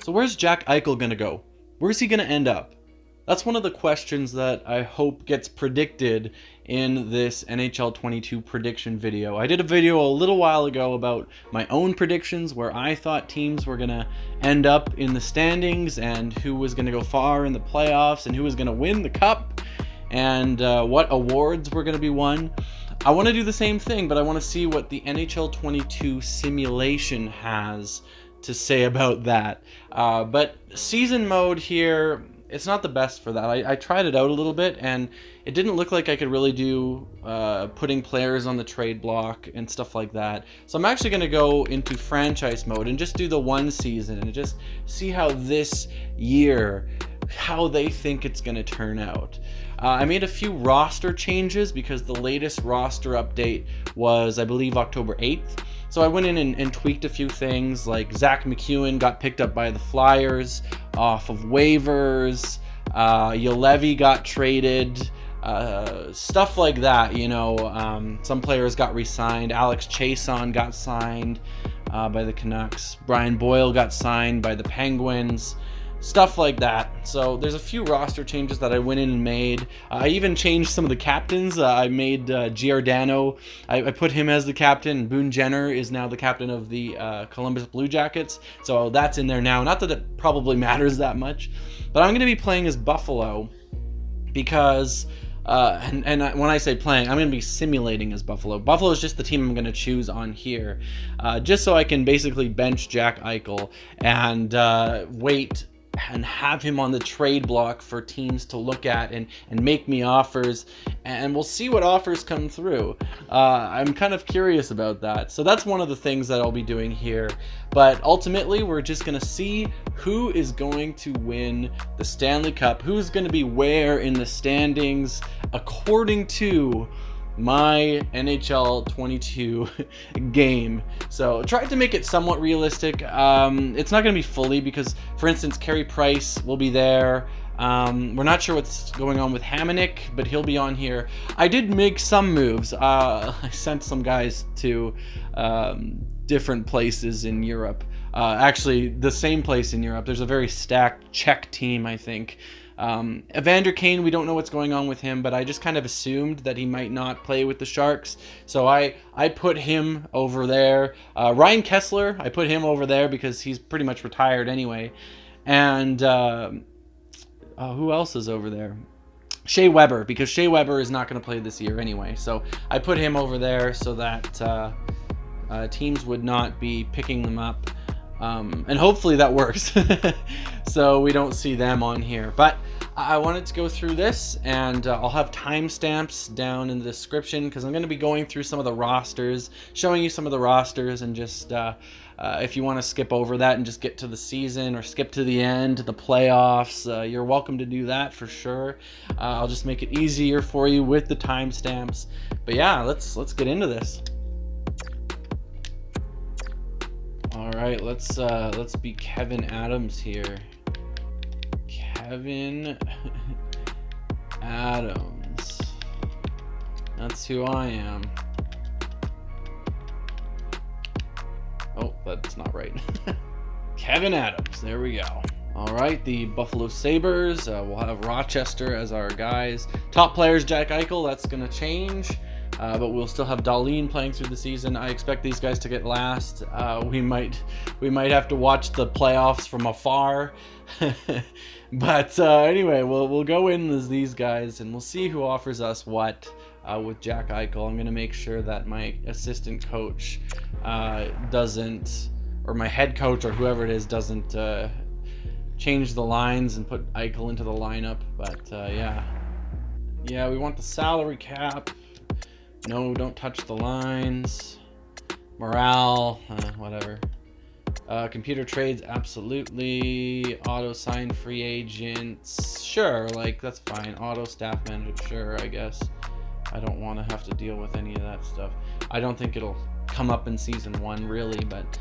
So where's Jack Eichel going to go? Where's he going to end up? That's one of the questions that I hope gets predicted in this NHL 22 prediction video. I did a video a little while ago about my own predictions where I thought teams were going to end up in the standings and who was going to go far in the playoffs and who was going to win the cup and what awards were going to be won. I want to do the same thing, but I want to see what the NHL 22 simulation has to say about that. But season mode here, it's not the best for that. I tried it out a little bit, and it didn't look like I could really do putting players on the trade block and stuff like that. So I'm actually going to go into franchise mode and just do the one season and just see how this year, how they think it's going to turn out. I made a few roster changes because the latest roster update was, I believe, October 8th. So I went in and tweaked a few things, like Zach McEwen got picked up by the Flyers off of waivers, Julevi got traded, stuff like that, you know. Some players got re-signed. Alex Chason got signed by the Canucks. Brian Boyle got signed by the Penguins. Stuff like that. So there's a few roster changes that I went in and made. I even changed some of the captains. I made Giordano. I put him as the captain. Boone Jenner is now the captain of the Columbus Blue Jackets. So that's in there now. Not that it probably matters that much. But I'm going to be playing as Buffalo because... and when I say playing, I'm going to be simulating as Buffalo. Buffalo is just the team I'm going to choose on here. Just so I can basically bench Jack Eichel and wait and have him on the trade block for teams to look at and make me offers, and we'll see what offers come through. I'm kind of curious about that. So that's one of the things that I'll be doing here. But ultimately, we're just going to see who is going to win the Stanley Cup, who's going to be where in the standings according to my NHL 22 game. So tried to make it somewhat realistic. It's not going to be fully because, for instance, Carey Price will be there. We're not sure what's going on with Hamonic, but he'll be on here. I did make some moves. I sent some guys to different places in Europe. Actually, the same place in Europe. There's a very stacked Czech team, I think. Evander Kane, we don't know what's going on with him, but I just kind of assumed that he might not play with the Sharks. So I put him over there. Ryan Kessler, I put him over there because he's pretty much retired anyway. And who else is over there? Shea Weber, because Shea Weber is not going to play this year anyway. So I put him over there so that teams would not be picking them up. And hopefully that works. So we don't see them on here. But I wanted to go through this, and I'll have timestamps down in the description because I'm going to be going through some of the rosters, showing you some of the rosters, and just if you want to skip over that and just get to the season or skip to the end, the playoffs, you're welcome to do that for sure. I'll just make it easier for you with the timestamps. But yeah, let's get into this. All right, let's be Kevyn Adams here. Kevyn Adams. That's who I am. Oh, that's not right. Kevyn Adams. There we go. All right, the Buffalo Sabres. We'll have Rochester as our guys. Top players, Jack Eichel. That's going to change. But we'll still have Dahlin playing through the season. I expect these guys to get last. We might have to watch the playoffs from afar. But anyway, we'll go in as these guys, and we'll see who offers us what with Jack Eichel. I'm going to make sure that my assistant coach doesn't, or my head coach or whoever it is, doesn't change the lines and put Eichel into the lineup. But yeah, we want the salary cap. No, don't touch the lines. Morale, whatever. Computer trades, absolutely. Auto sign free agents, sure, like that's fine. Auto staff manager, sure, I guess. I don't want to have to deal with any of that stuff. I don't think it'll come up in season 1 really, but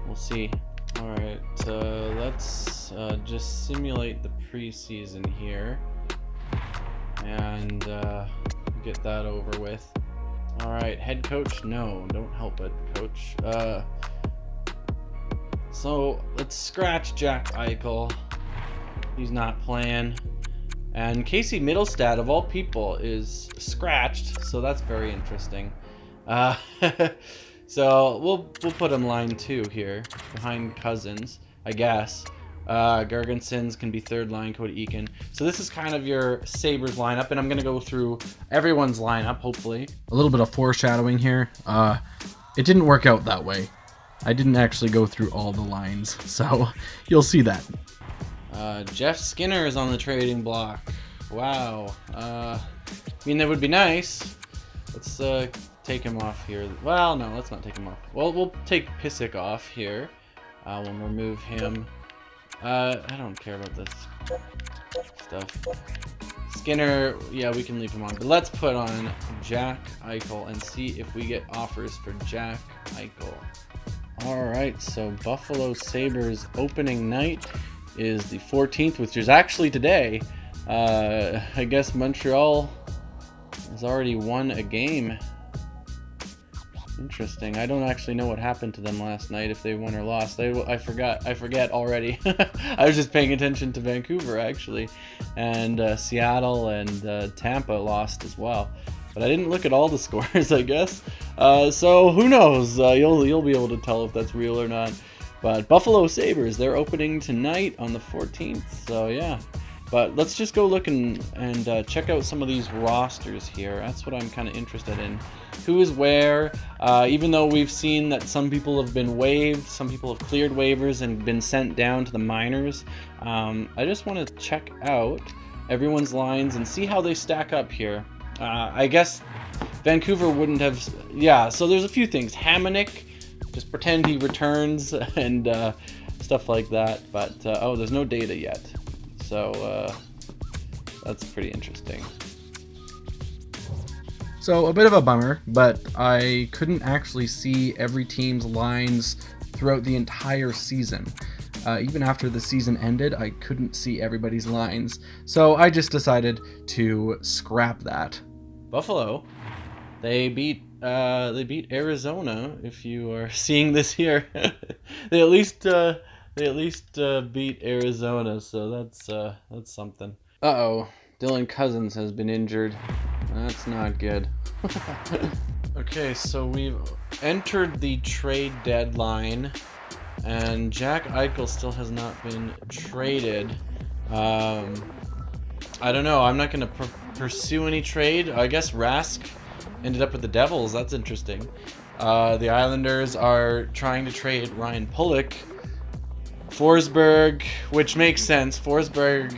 we'll see. All right, let's just simulate the preseason here and get that over with. All right, head coach, no, don't help it, coach. So let's scratch Jack Eichel. He's not playing. And Casey Middlestadt, of all people, is scratched, so that's very interesting. So we'll put him line 2 here, behind Cozens, I guess. Gergensons can be third line, Cody Eakin. So this is kind of your Sabres lineup, and I'm going to go through everyone's lineup, hopefully. A little bit of foreshadowing here. It didn't work out that way. I didn't actually go through all the lines, so you'll see that. Jeff Skinner is on the trading block. Wow. I mean, that would be nice. Let's take him off here. Well, no, let's not take him off. Well, we'll take Pissick off here. We'll remove him. I don't care about this stuff. Skinner, yeah, we can leave him on. But let's put on Jack Eichel and see if we get offers for Jack Eichel. Alright, so Buffalo Sabres opening night is the 14th, which is actually today. I guess Montreal has already won a game. Interesting. I don't actually know what happened to them last night, if they won or lost. I forget already. I was just paying attention to Vancouver, actually. And Seattle and Tampa lost as well. But I didn't look at all the scores, I guess. So who knows? You'll be able to tell if that's real or not. But Buffalo Sabres, they're opening tonight on the 14th. So yeah. But let's just go look and check out some of these rosters here. That's what I'm kind of interested in. Who is where? Even though we've seen that some people have been waived, some people have cleared waivers and been sent down to the minors. I just want to check out everyone's lines and see how they stack up here. I guess Vancouver wouldn't have... Yeah, so there's a few things. Hamonic, just pretend he returns and stuff like that. But, oh, there's no data yet. So that's pretty interesting. So a bit of a bummer, but I couldn't actually see every team's lines throughout the entire season. Even after the season ended, I couldn't see everybody's lines. So I just decided to scrap that. Buffalo, they beat Arizona. If you are seeing this here, they at least beat Arizona, so that's something. Uh-oh, Dylan Cozens has been injured. That's not good. Okay, so we've entered the trade deadline, and Jack Eichel still has not been traded. I don't know. I'm not going to pursue any trade. I guess Rask ended up with the Devils. That's interesting. The Islanders are trying to trade Ryan Pulock. Forsberg, which makes sense. Forsberg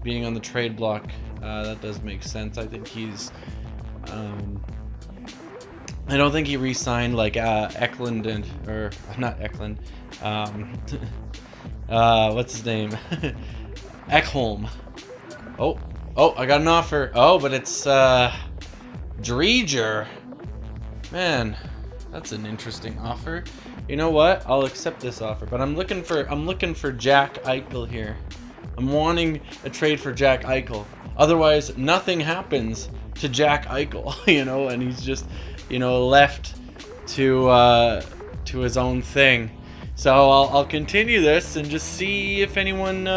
being on the trade block, that does make sense. I think he's... I don't think he re-signed like Eklund and... Or, not Eklund. What's his name? Ekholm. Oh, I got an offer. Oh, but it's Dreger. Man, that's an interesting offer. You know what? I'll accept this offer, but I'm looking for Jack Eichel here. I'm wanting a trade for Jack Eichel. Otherwise, nothing happens to Jack Eichel, and he's just, left to his own thing. So I'll continue this and just see if anyone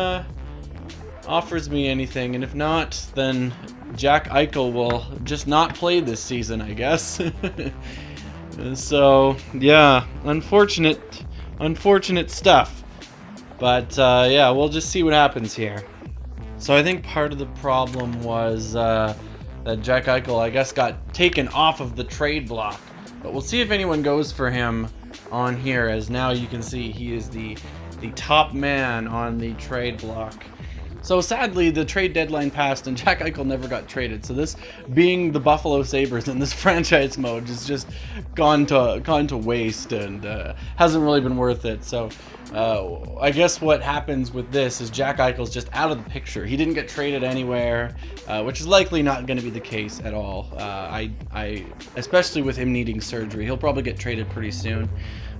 offers me anything, and if not, then Jack Eichel will just not play this season, I guess. So yeah, unfortunate stuff. But yeah, we'll just see what happens here. So I think part of the problem was that Jack Eichel, I guess, got taken off of the trade block. But we'll see if anyone goes for him on here, as now you can see he is the top man on the trade block. So sadly, the trade deadline passed and Jack Eichel never got traded. So this being the Buffalo Sabres in this franchise mode has just gone to waste and hasn't really been worth it. So I guess what happens with this is Jack Eichel's just out of the picture. He didn't get traded anywhere, which is likely not going to be the case at all. Especially with him needing surgery, he'll probably get traded pretty soon.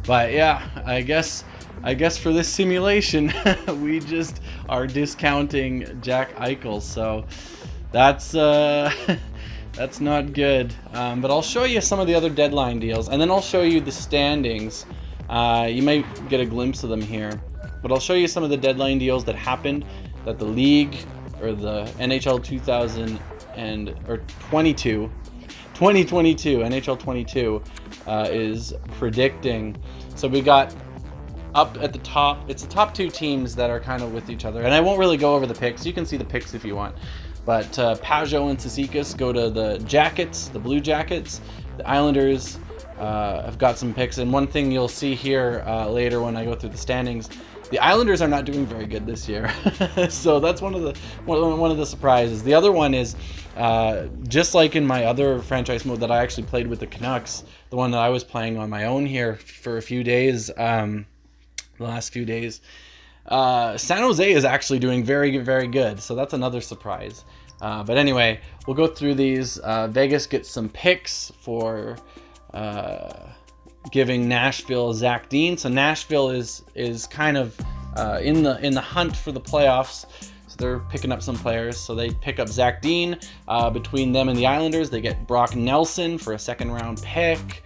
But yeah, I guess for this simulation, we just are discounting Jack Eichel. So that's not good. But I'll show you some of the other deadline deals, and then I'll show you the standings You might get a glimpse of them here, but I'll show you some of the deadline deals that happened that the league, or the NHL 2022 NHL 22 is predicting. So we got up at the top, it's the top two teams that are kind of with each other, and I won't really go over the picks. You can see the picks if you want, but Pajot and Cizikas go to the Jackets, the Blue Jackets. The Islanders have got some picks, and one thing you'll see here later when I go through the standings, the Islanders are not doing very good this year. So that's one of the surprises. The other one is just like in my other franchise mode that I actually played with the Canucks, the one that I was playing on my own here for a few days, the last few days, San Jose is actually doing very, very good. So that's another surprise. But anyway, we'll go through these. Vegas gets some picks for giving Nashville Zach Dean. So Nashville is kind of in the hunt for the playoffs. So they're picking up some players. So they pick up Zach Dean. Between them and the Islanders, they get Brock Nelson for a second-round pick.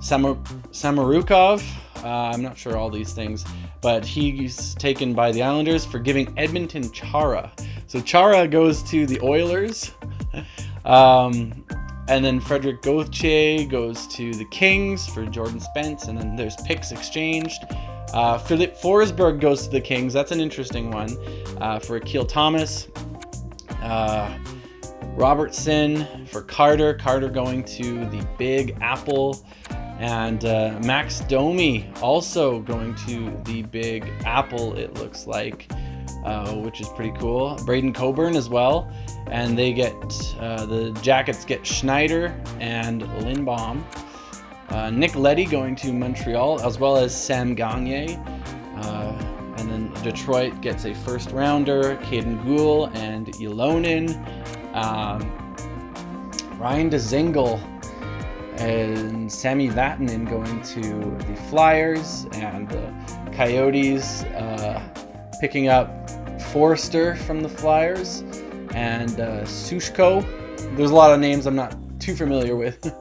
Samorukov, I'm not sure all these things, but he's taken by the Islanders for giving Edmonton Chara. So Chara goes to the Oilers. And then Frederick Gauthier goes to the Kings for Jordan Spence, and then there's picks exchanged. Philip Forsberg goes to the Kings. That's an interesting one for Akil Thomas. Robertson for Carter. Carter going to the Big Apple. And Max Domi also going to the Big Apple, it looks like, which is pretty cool. Braden Coburn as well. And they get, the Jackets get Schneider and Lindbaum. Nick Leddy going to Montreal, as well as Sam Gagner. And then Detroit gets a first rounder, Caden Goule and Ilonen. Ryan DeZingle and Sami Vatanen going to the Flyers, and the Coyotes picking up Forster from the Flyers, and Sushko. There's a lot of names I'm not too familiar with.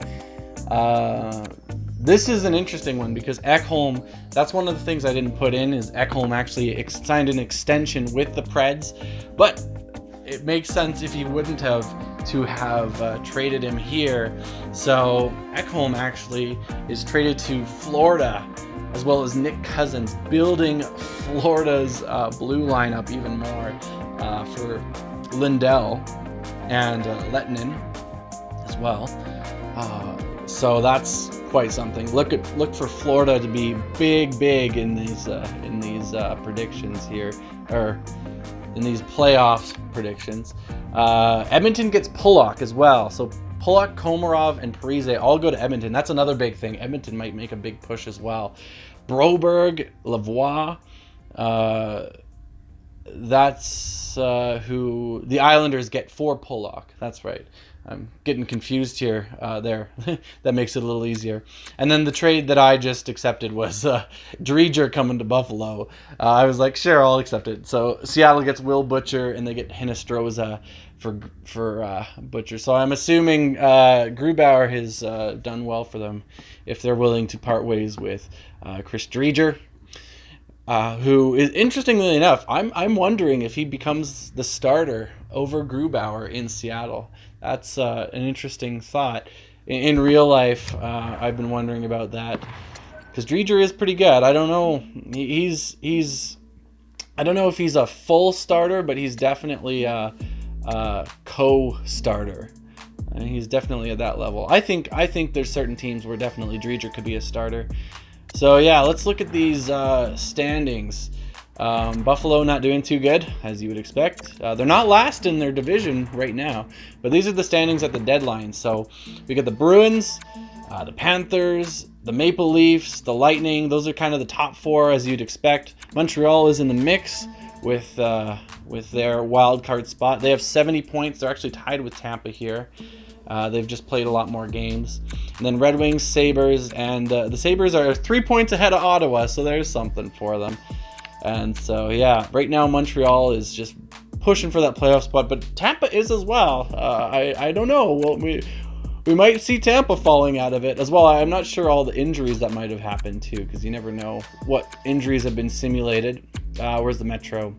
This is an interesting one because Ekholm, that's one of the things I didn't put in, is Ekholm actually signed an extension with the Preds, but it makes sense if he wouldn't have to have traded him here. So Ekholm actually is traded to Florida, as well as Nick Cousins, building Florida's blue lineup even more for Lindell and Lettinen as well. So that's quite something. Look for Florida to be big in these predictions here, or in these playoffs predictions. Edmonton gets Pulock as well. So Pulock, Komarov, and Parise all go to Edmonton. That's another big thing. Edmonton might make a big push as well. Broberg, Lavoie. That's who the Islanders get for Pulock. That's right. I'm getting confused here. There, that makes it a little easier. And then the trade that I just accepted was Dreger coming to Buffalo. I was like, sure, I'll accept it. So Seattle gets Will Butcher, and they get Hinostroza for Butcher. So I'm assuming Grubauer has done well for them if they're willing to part ways with Chris Dreger. Who is, interestingly enough, I'm wondering if he becomes the starter over Grubauer in Seattle. That's an interesting thought. In real life, I've been wondering about that because Dreger is pretty good. I don't know. I don't know if he's a full starter, but he's definitely a co-starter. He's definitely at that level. I think there's certain teams where definitely Dreger could be a starter. So yeah, let's look at these standings. Buffalo not doing too good, as you would expect. They're not last in their division right now, but these are the standings at the deadline. So we got the Bruins, the Panthers, the Maple Leafs, the Lightning. Those are kind of the top four, as you'd expect. Montreal is in the mix with their wild card spot. They have 70 points. They're actually tied with Tampa here. They've just played a lot more games. And then Red Wings, Sabres, and the Sabres are 3 points ahead of Ottawa, so there's something for them. And so, yeah, right now Montreal is just pushing for that playoff spot, but Tampa is as well. I don't know. Well, we might see Tampa falling out of it as well. I'm not sure all the injuries that might have happened too, because you never know what injuries have been simulated. Where's the Metro?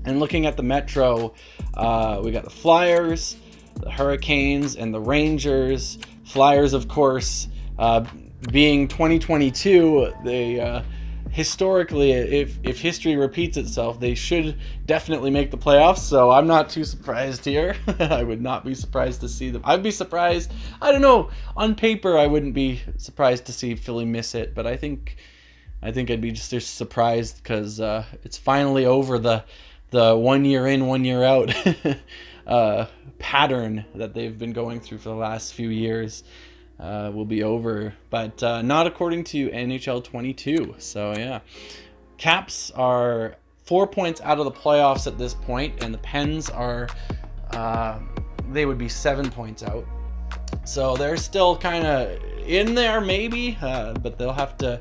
And looking at the Metro, we got the Flyers, the Hurricanes, and the Rangers. Flyers, of course, being 2022, they historically, if history repeats itself, they should definitely make the playoffs. So I'm not too surprised here. I would not be surprised to see them. I'd be surprised. I don't know. On paper, I wouldn't be surprised to see Philly miss it, but I think I'd be just surprised because it's finally over the 1 year in, 1 year out pattern that they've been going through for the last few years. Will be over, but not according to NHL 22. So yeah, Caps are 4 points out of the playoffs at this point, and the Pens are they would be 7 points out. So they're still kind of in there maybe, but they'll have to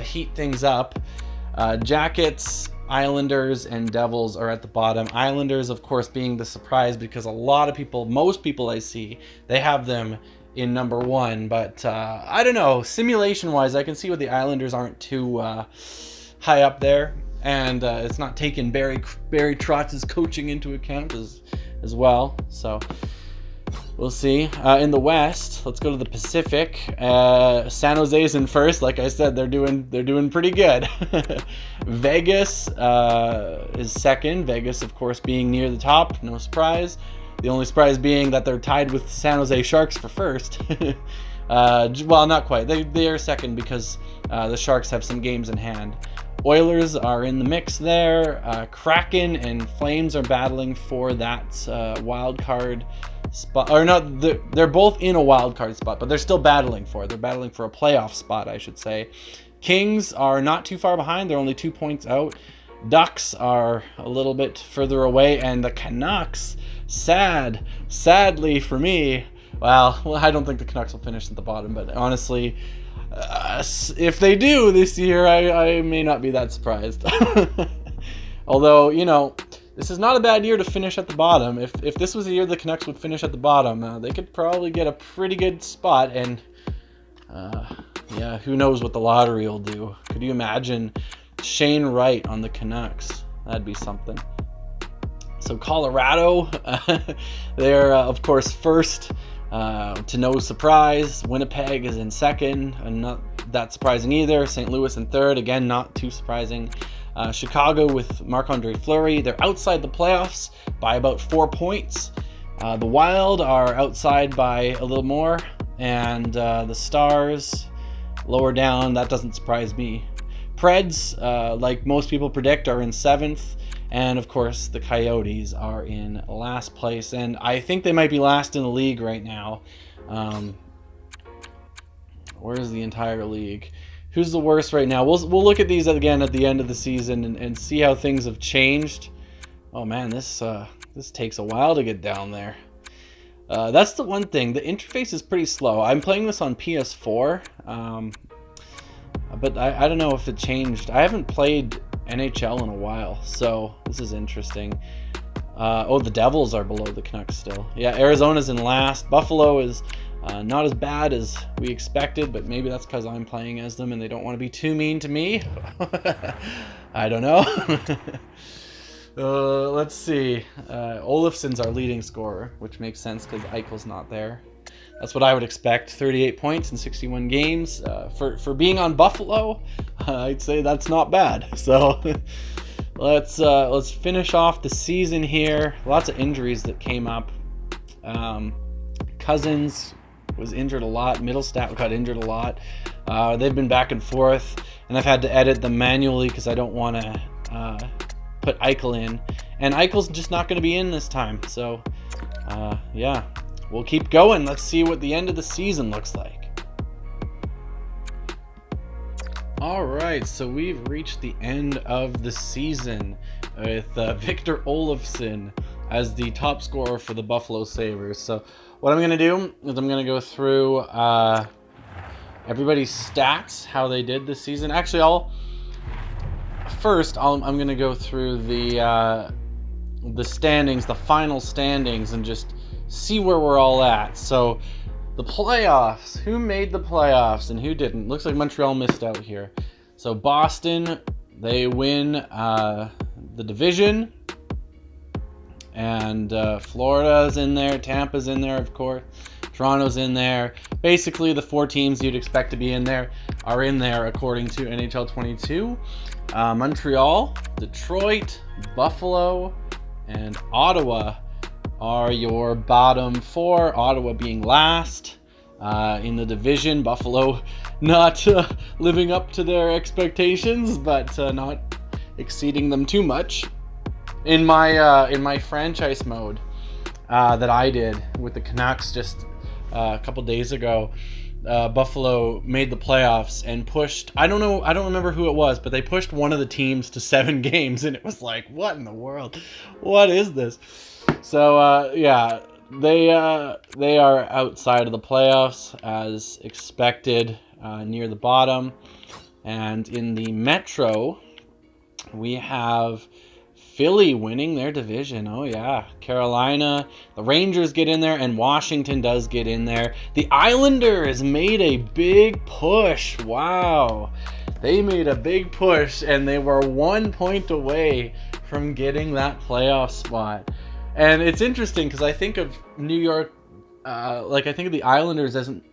heat things up. Jackets, Islanders, and Devils are at the bottom. Islanders, of course, being the surprise because most people I see, they have them in number 1, but I don't know, simulation wise I can see why the Islanders aren't too high up there, and it's not taking Barry Trotz's coaching into account as well, so we'll see. In the West, let's go to the Pacific. San Jose's in first. Like I said, they're doing pretty good. Vegas is second. Vegas, of course, being near the top, no surprise. The only surprise being that they're tied with San Jose Sharks for first. Well, not quite. They are second because the Sharks have some games in hand. Oilers are in the mix there. Kraken and Flames are battling for that wild card spot. Or not, they're both in a wild card spot, but they're still battling for it. They're battling for a playoff spot, I should say. Kings are not too far behind. They're only 2 points out. Ducks are a little bit further away, and the Canucks, sadly for me, well, I don't think the Canucks will finish at the bottom, but honestly, if they do this year, I may not be that surprised. Although, you know, this is not a bad year to finish at the bottom. If this was a year the Canucks would finish at the bottom, they could probably get a pretty good spot, and yeah, who knows what the lottery will do. Could you imagine Shane Wright on the Canucks? That'd be something. So Colorado, they're of course first, to no surprise. Winnipeg is in second, and not that surprising either. St. Louis in third, again not too surprising. Chicago with Marc-Andre Fleury, they're outside the playoffs by about 4 points. The Wild are outside by a little more, and the Stars lower down. That doesn't surprise me. Preds, like most people predict, are in 7th, and of course the Coyotes are in last place, and I think they might be last in the league right now. Where's the entire league? Who's the worst right now? We'll look at these again at the end of the season and see how things have changed. Oh man, this takes a while to get down there. That's the one thing. The interface is pretty slow. I'm playing this on PS4, but I don't know if it changed. I haven't played NHL in a while, so this is interesting. Oh, the Devils are below the Canucks still. Yeah, Arizona's in last. Buffalo is not as bad as we expected, but maybe that's because I'm playing as them and they don't want to be too mean to me. I don't know. Let's see. Olofsson's our leading scorer, which makes sense because Eichel's not there. That's what I would expect. 38 points in 61 games. For being on Buffalo, I'd say that's not bad. So let's finish off the season here. Lots of injuries that came up. Cozens was injured a lot. Middlestadt got injured a lot. They've been back and forth, and I've had to edit them manually because I don't want to put Eichel in. And Eichel's just not going to be in this time. So, yeah, we'll keep going. Let's see what the end of the season looks like. All right, so we've reached the end of the season with Victor Olofsson as the top scorer for the Buffalo Sabres. So what I'm going to do is I'm going to go through everybody's stats, how they did this season. Actually, I'm going to go through the standings, the final standings, and just see where we're all at. So The playoffs. Who made the playoffs and who didn't? Looks like Montreal missed out here. So Boston, they win the division. And Florida's in there. Tampa's in there, of course. Toronto's in there. Basically, the 4 teams you'd expect to be in there are in there according to NHL 22. Montreal, Detroit, Buffalo, and Ottawa are your bottom 4. Ottawa being last in the division. Buffalo not living up to their expectations, but not exceeding them too much. In my franchise mode that I did with the Canucks just a couple days ago, Buffalo made the playoffs and pushed, I don't remember who it was, but they pushed one of the teams to 7 games, and it was like, what in the world? What is this? So yeah, they are outside of the playoffs as expected, near the bottom. And in the Metro, we have Philly winning their division. Oh yeah. Carolina, the Rangers get in there, and Washington does get in there. The Islanders made a big push. Wow. They made a big push, and they were 1 point away from getting that playoff spot. And it's interesting because I think of New York, I think of the Islanders as, and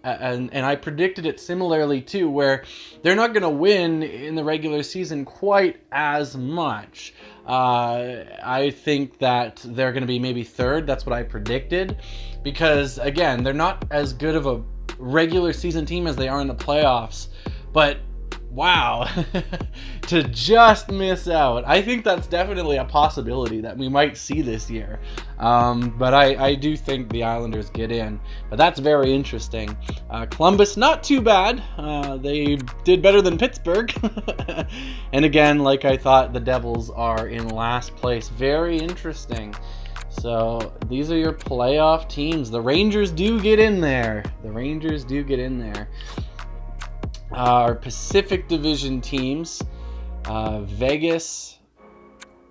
I predicted it similarly too, where they're not going to win in the regular season quite as much. I think that they're going to be maybe 3rd. That's what I predicted, because again, they're not as good of a regular season team as they are in the playoffs. But wow, to just miss out. I think that's definitely a possibility that we might see this year. But I do think the Islanders get in. But that's very interesting. Columbus, not too bad. They did better than Pittsburgh. And again, like I thought, the Devils are in last place. Very interesting. So these are your playoff teams. The Rangers do get in there. Our Pacific Division teams, Vegas,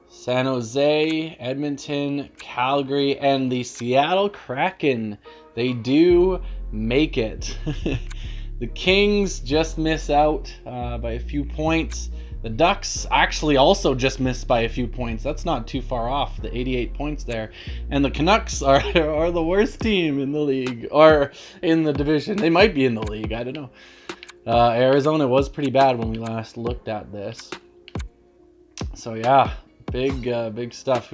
San Jose, Edmonton, Calgary, and the Seattle Kraken. They do make it. The Kings just miss out by a few points. The Ducks actually also just missed by a few points. That's not too far off, the 88 points there. And the Canucks are the worst team in the league, or in the division. They might be in the league, I don't know. Arizona was pretty bad when we last looked at this. So yeah, big stuff.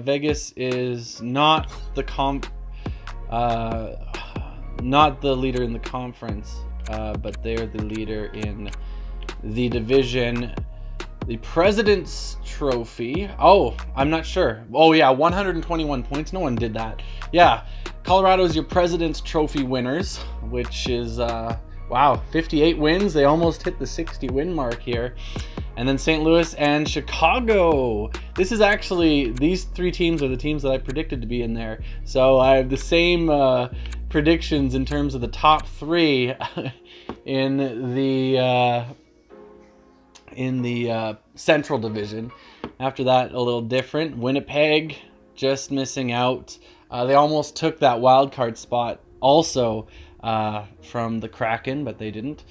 Vegas is not the leader in the conference, but they're the leader in the division. The President's Trophy. Oh, I'm not sure. Oh yeah, 121 points. No one did that. Yeah, Colorado is your President's Trophy winners, which is wow, 58 wins. They almost hit the 60 win mark here. And then St. Louis and Chicago. This is actually, these 3 teams are the teams that I predicted to be in there. So I have the same predictions in terms of the top 3 in the Central Division. After that, a little different. Winnipeg just missing out. They almost took that wild card spot also from the Kraken, but they didn't.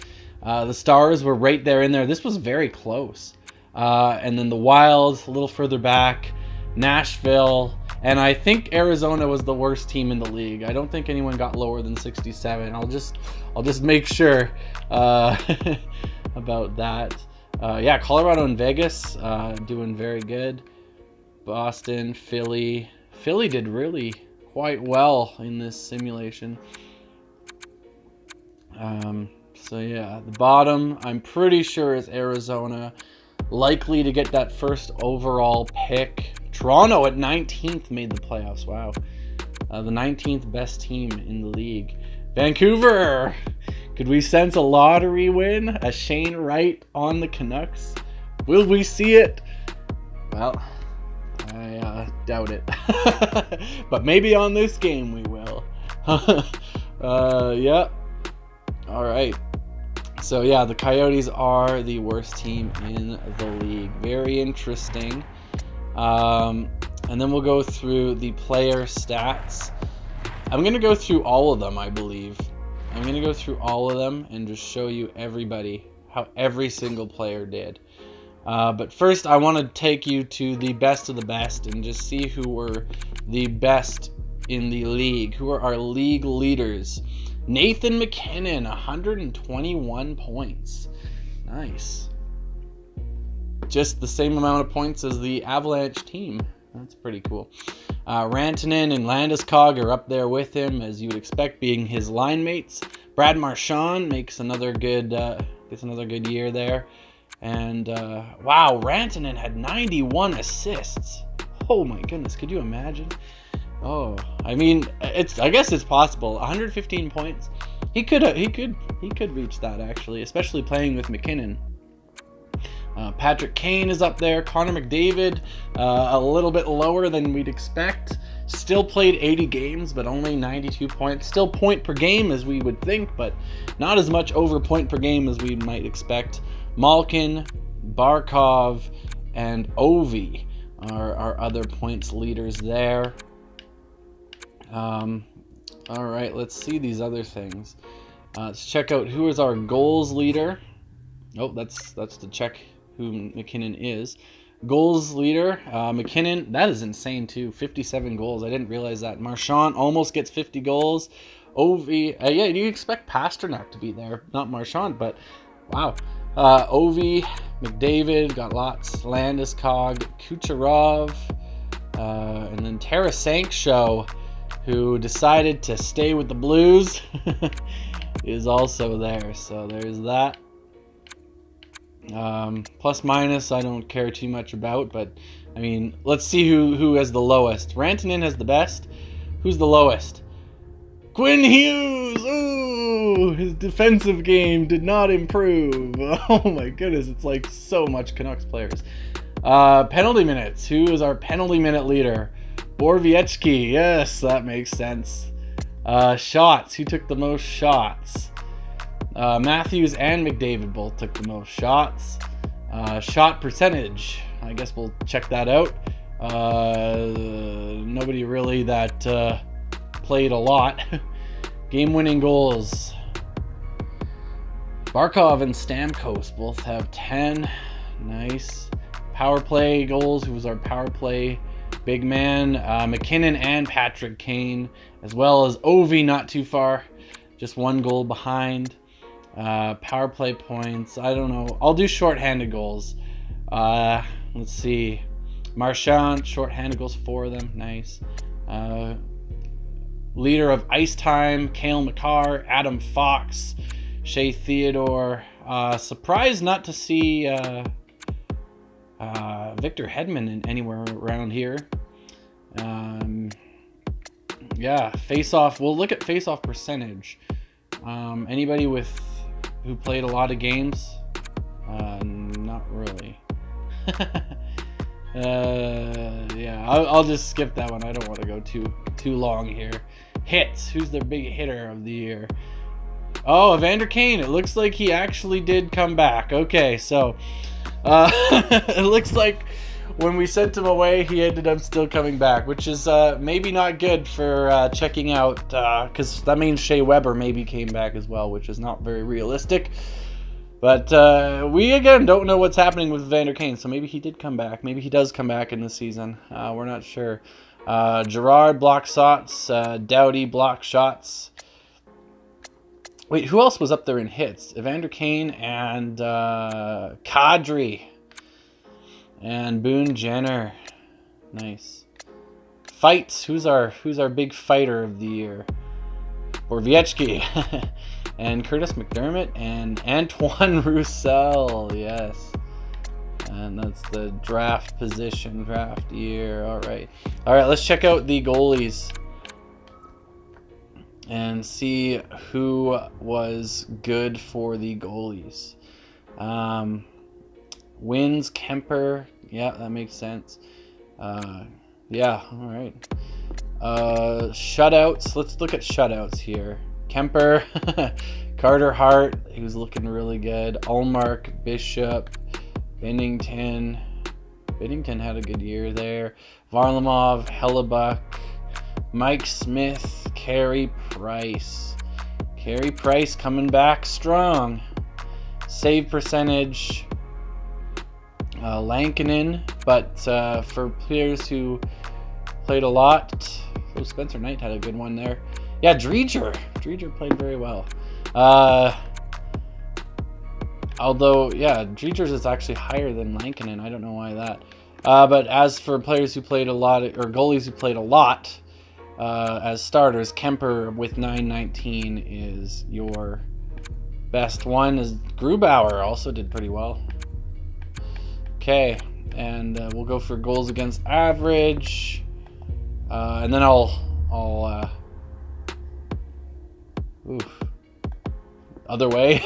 The Stars were right there in there. This was very close. And then the Wild, a little further back. Nashville, and I think Arizona was the worst team in the league. I don't think anyone got lower than 67. I'll just make sure about that. Yeah, Colorado and Vegas doing very good. Boston, Philly did really quite well in this simulation. So yeah, the bottom, I'm pretty sure, is Arizona, likely to get that first overall pick. Toronto at 19th made the playoffs. Wow. The 19th best team in the league. Vancouver, could we sense a lottery win? A Shane Wright on the Canucks? Will we see it? Well, I doubt it. But maybe on this game we will. Yeah. All right. So yeah, the Coyotes are the worst team in the league. Very interesting. And then we'll go through the player stats. I'm going to go through all of them, I believe. I'm going to go through all of them and just show you everybody, how every single player did. But first, I want to take you to the best of the best and just see who were the best in the league. Who are our league leaders? Nathan MacKinnon, 121 points. Nice. Just the same amount of points as the Avalanche team. That's pretty cool. Rantanen and Landeskog are up there with him, as you would expect, being his line mates. Brad Marchand makes another good year there. And wow, Rantanen had 91 assists. Oh my goodness, could you imagine? Oh, I mean, I guess it's possible. 115 points. He could reach that, actually, especially playing with MacKinnon. Patrick Kane is up there. Connor McDavid, a little bit lower than we'd expect. Still played 80 games, but only 92 points. Still point per game as we would think, but not as much over point per game as we might expect. Malkin, Barkov, and Ovi are our other points leaders there. All right, let's see these other things. Let's check out who is our goals leader. Oh, that's to check who MacKinnon is. Goals leader, MacKinnon, that is insane too. 57 goals. I didn't realize that. Marchand almost gets 50 goals. Ovi, yeah, you expect Pasternak to be there, not Marchand, but wow. Ovi, McDavid got lots. Landeskog, Kucherov, and then Tarasenko, who decided to stay with the Blues, is also there. So there's that. Plus minus, I don't care too much about, but I mean, let's see who has the lowest. Rantanen has the best. Who's the lowest? Quinn Hughes! Ooh, his defensive game did not improve. Oh my goodness, it's like so much Canucks players. Penalty minutes. Who is our penalty minute leader? Borowiecki. Yes, that makes sense. Shots. Who took the most shots? Matthews and McDavid both took the most shots. Shot percentage. I guess we'll check that out. Nobody really that played a lot. Game-winning goals. Barkov and Stamkos both have 10. Nice. Power play goals. Who was our power play big man? MacKinnon and Patrick Kane, as well as Ovi, not too far. Just one goal behind. Power play points. I don't know. I'll do shorthanded goals. Let's see. Marchand, shorthanded goals, 4 of them. Nice. Leader of ice time, Cale Makar, Adam Fox, Shea Theodore. Surprised not to see Victor Hedman anywhere around here. Yeah, face-off. We'll look at face-off percentage. Anybody who played a lot of games? Not really. Yeah, I'll just skip that one. I don't want to go too long here. Hits. Who's the big hitter of the year? Oh, Evander Kane. It looks like he actually did come back. Okay, so it looks like when we sent him away, he ended up still coming back, which is maybe not good for checking out, because that means Shea Weber maybe came back as well, which is not very realistic. But we, again, don't know what's happening with Evander Kane, so maybe he did come back. Maybe he does come back in the season. We're not sure. Gerard block shots. Doughty block shots. Wait, who else was up there in hits? Evander Kane and Kadri. And Boone Jenner. Nice. Fights. Who's our big fighter of the year? Borowiecki. And Curtis McDermott and Antoine Roussel. Yes. And that's the draft position, draft year. All right, let's check out the goalies and see who was good for the goalies. Wins, Kemper. Yeah, that makes sense. Yeah, all right. Shutouts. Let's look at shutouts here. Kemper, Carter Hart, he was looking really good. Ullmark, Bishop, Bennington. Bennington had a good year there. Varlamov, Hellebuck, Mike Smith, Carey Price. Carey Price coming back strong. Save percentage, Lankinen, but for players who played a lot, Spencer Knight had a good one there. Yeah, Dreger played very well. Although, yeah, Dreger's is actually higher than Lankinen. I don't know why that. But as for players who played a lot, or goalies who played a lot as starters, Kemper with 919 is your best one. Is Grubauer also did pretty well. Okay, and we'll go for goals against average, and then I'll other way.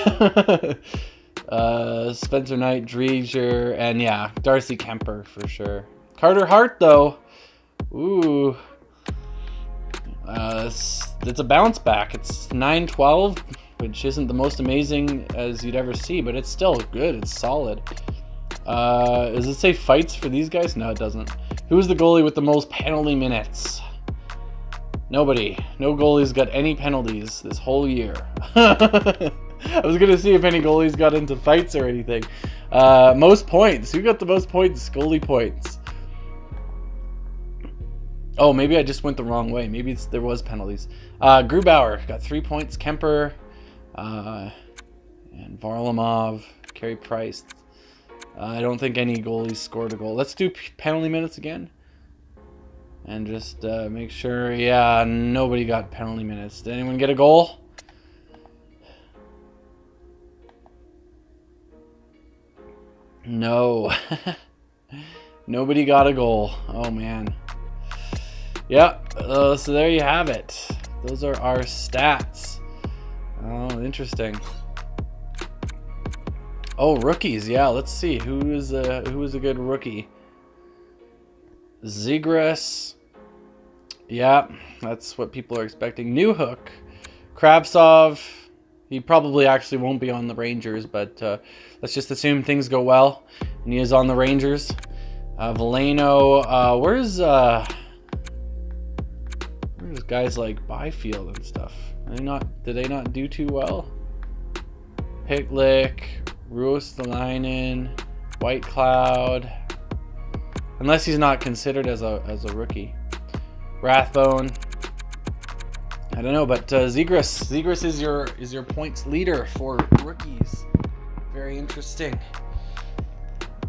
Spencer Knight, Dreger, and yeah, Darcy Kemper for sure. Carter Hart though, ooh, it's a bounce back. It's 912, which isn't the most amazing as you'd ever see, but it's still good. It's solid. Does it say fights for these guys? No, it doesn't. Who's the goalie with the most penalty minutes? Nobody. No goalie's got any penalties this whole year. I was gonna see if any goalies got into fights or anything. Most points. Who got the most points? Goalie points. Oh, maybe I just went the wrong way. Maybe there was penalties. Grubauer got 3 points. Kemper, and Varlamov, Carey Price. I don't think any goalies scored a goal. Let's do penalty minutes again. And just make sure, yeah, nobody got penalty minutes. Did anyone get a goal? No. Nobody got a goal. Oh, man. Yeah, so there you have it. Those are our stats. Oh, interesting. Oh, rookies. Yeah, let's see. Who is a good rookie? Zegras. Yeah, that's what people are expecting. Newhook. Kravtsov. He probably actually won't be on the Rangers, but let's just assume things go well. And he is on the Rangers. Veleno. Where's guys like Byfield and stuff? Did they not do too well? Pitlick, Ruotsalainen, White Cloud. Unless he's not considered as a rookie. Rathbone. I don't know, but Zegras is your points leader for rookies. Very interesting.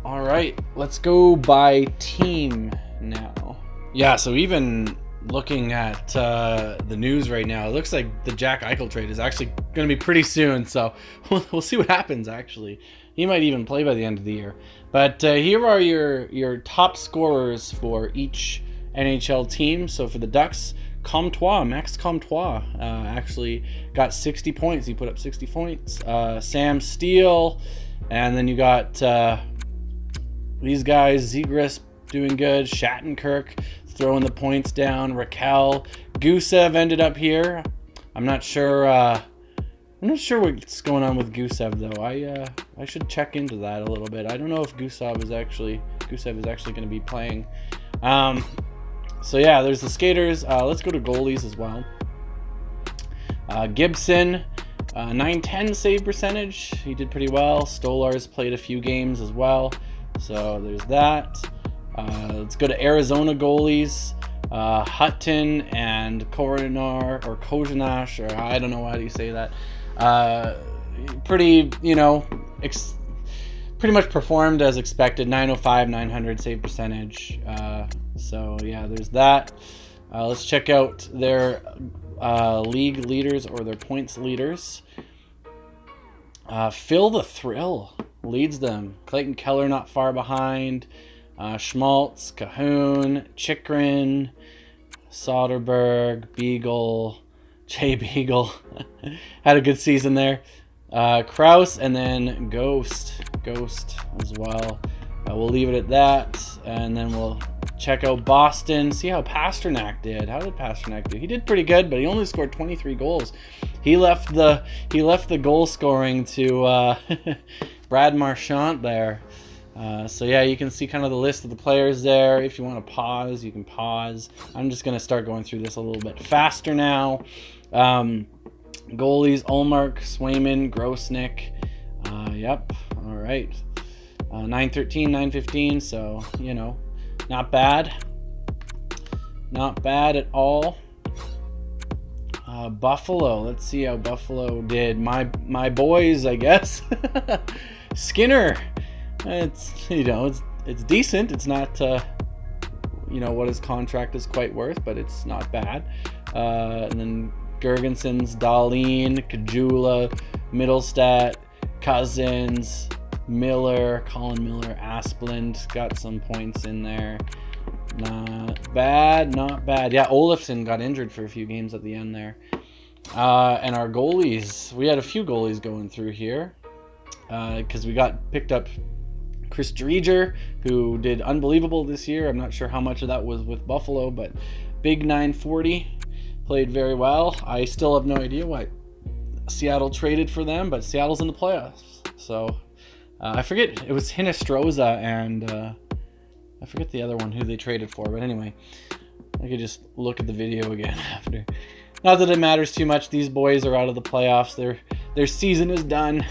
All right, let's go by team now. Yeah, so even looking at the news right now, it looks like the Jack Eichel trade is actually going to be pretty soon. So we'll see what happens. Actually, he might even play by the end of the year. But here are your top scorers for each NHL team. So for the Ducks, Max Comtois actually got 60 points. He put up 60 points. Sam Steele, and then you got these guys. Zegras doing good. Shattenkirk throwing the points down. Raquel. Gusev ended up here. I'm not sure what's going on with Gusev though. I should check into that a little bit. I don't know if Gusev is actually going to be playing. So yeah, there's the skaters. Let's go to goalies as well. Gibson, 910 save percentage. He did pretty well. Stolarz played a few games as well. So there's that. Let's go to Arizona goalies. Hutton and Koronar or Kozinash, or I don't know how do you say that. Pretty, pretty much performed as expected. 905, 900 save percentage. So yeah, there's that. Let's check out their league leaders or their points leaders. Phil the Thrill leads them. Clayton Keller not far behind. Schmaltz, Cahoon, Chikrin, Soderberg, Beagle, Jay Beagle had a good season there. Kraus, and then Ghost as well. We'll leave it at that, and then we'll check out Boston, see how Pasternak did. How did Pasternak do? He did pretty good, but he only scored 23 goals. He left the goal scoring to Brad Marchand there. So yeah, you can see kind of the list of the players there. If you want to pause, you can pause. I'm just going to start going through this a little bit faster now. Goalies, Ullmark, Swayman, Grosnick. Yep, all right. 9-13, 9-15, so, you know, not bad. Not bad at all. Buffalo, let's see how Buffalo did. My boys, I guess. Skinner. It's, you know, it's decent. It's not, you know, what his contract is quite worth, but it's not bad. And then Gergensons, Dahlin, Kajula, Middlestadt, Cozens, Miller, Colin Miller, Asplund got some points in there. Not bad, not bad. Yeah, Olofsson got injured for a few games at the end there. And our goalies, we had a few goalies going through here because we got picked up Chris Dreger, who did unbelievable this year. I'm not sure how much of that was with Buffalo, but big 940, played very well. I still have no idea why Seattle traded for them, but Seattle's in the playoffs. So I forget, it was Hinestroza and I forget the other one who they traded for, but anyway, I could just look at the video again after. Not that it matters too much. These boys are out of the playoffs. Their season is done.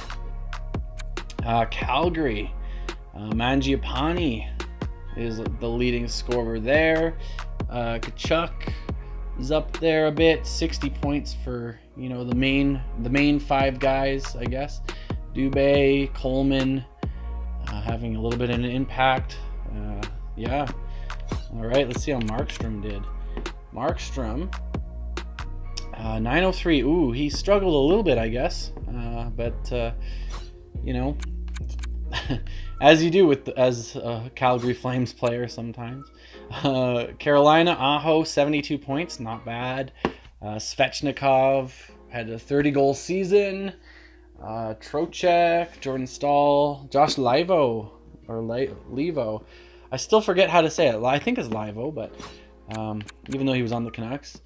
Calgary, Mangiapane is the leading scorer there. Kachuk is up there a bit. 60 points for, you know, the main five guys, I guess. Dubé, Coleman, having a little bit of an impact. Yeah. All right, let's see how Markstrom did. Markstrom, 903. Ooh, he struggled a little bit, I guess. But you know, as you do as a Calgary Flames player sometimes. Carolina, Aho, 72 points, not bad. Svechnikov had a 30-goal season. Trocheck, Jordan Stahl, Josh Leivo, or Levo. I still forget how to say it. I think it's Leivo, but even though he was on the Canucks.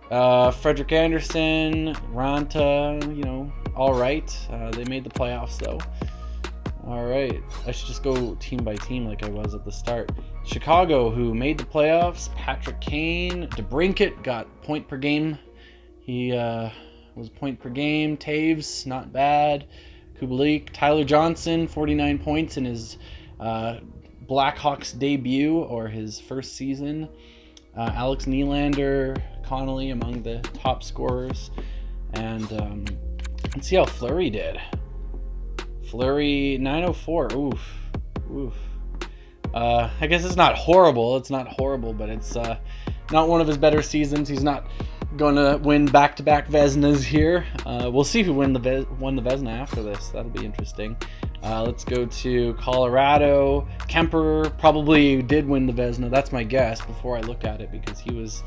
Frederick Anderson, Ranta, you know, all right. They made the playoffs, though. All right. I should just go team by team like I was at the start. Chicago, who made the playoffs. Patrick Kane. DeBrincat got point per game. He was point per game. Taves, not bad. Kubalik. Tyler Johnson, 49 points in his Blackhawks debut, or his first season. Alex Nylander, Connolly among the top scorers. And let's see how Fleury did. Fleury, 904. Oof. I guess it's not horrible. It's not horrible, but it's not one of his better seasons. He's not going to win back-to-back Vezinas here. We'll see who won the Vezina after this. That'll be interesting. Let's go to Colorado. Kemper probably did win the Vezina. That's my guess before I looked at it, because he was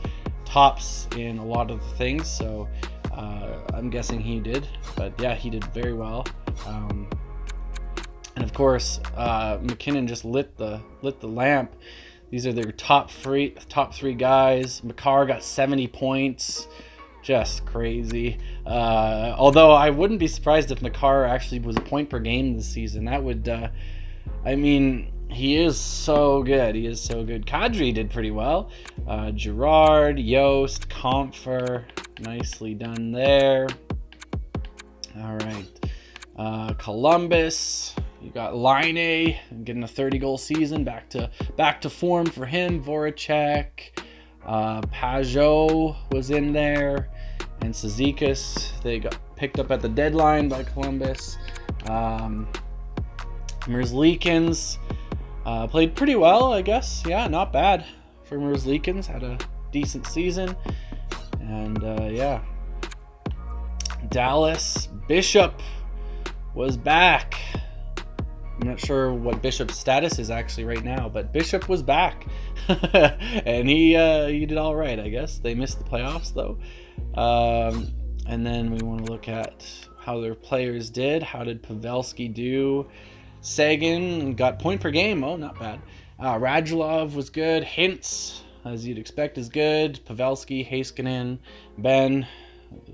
tops in a lot of the things. So I'm guessing he did. But yeah, he did very well. And of course, McKinnon just lit the lamp. These are their top three guys. Makar got 70 points. Just crazy. Although I wouldn't be surprised if Makar actually was a point per game this season. That would, I mean, he is so good. He is so good. Kadri did pretty well. Gerard, Yost, Comfer. Nicely done there. All right. Columbus. You got Line getting a 30-goal season, back to form for him. Voracek, Pajot was in there, and Cizikas. They got picked up at the deadline by Columbus. Merzlikins played pretty well, I guess. Yeah, not bad for Merzlikins. Had a decent season, and yeah. Dallas, Bishop was back. I'm not sure what Bishop's status is actually right now, but Bishop was back. And he did all right, I guess. They missed the playoffs, though. And then we want to look at how their players did. How did Pavelski do? Sagan got point per game. Oh, not bad. Radulov was good. Hintz, as you'd expect, is good. Pavelski, Heiskanen, Ben,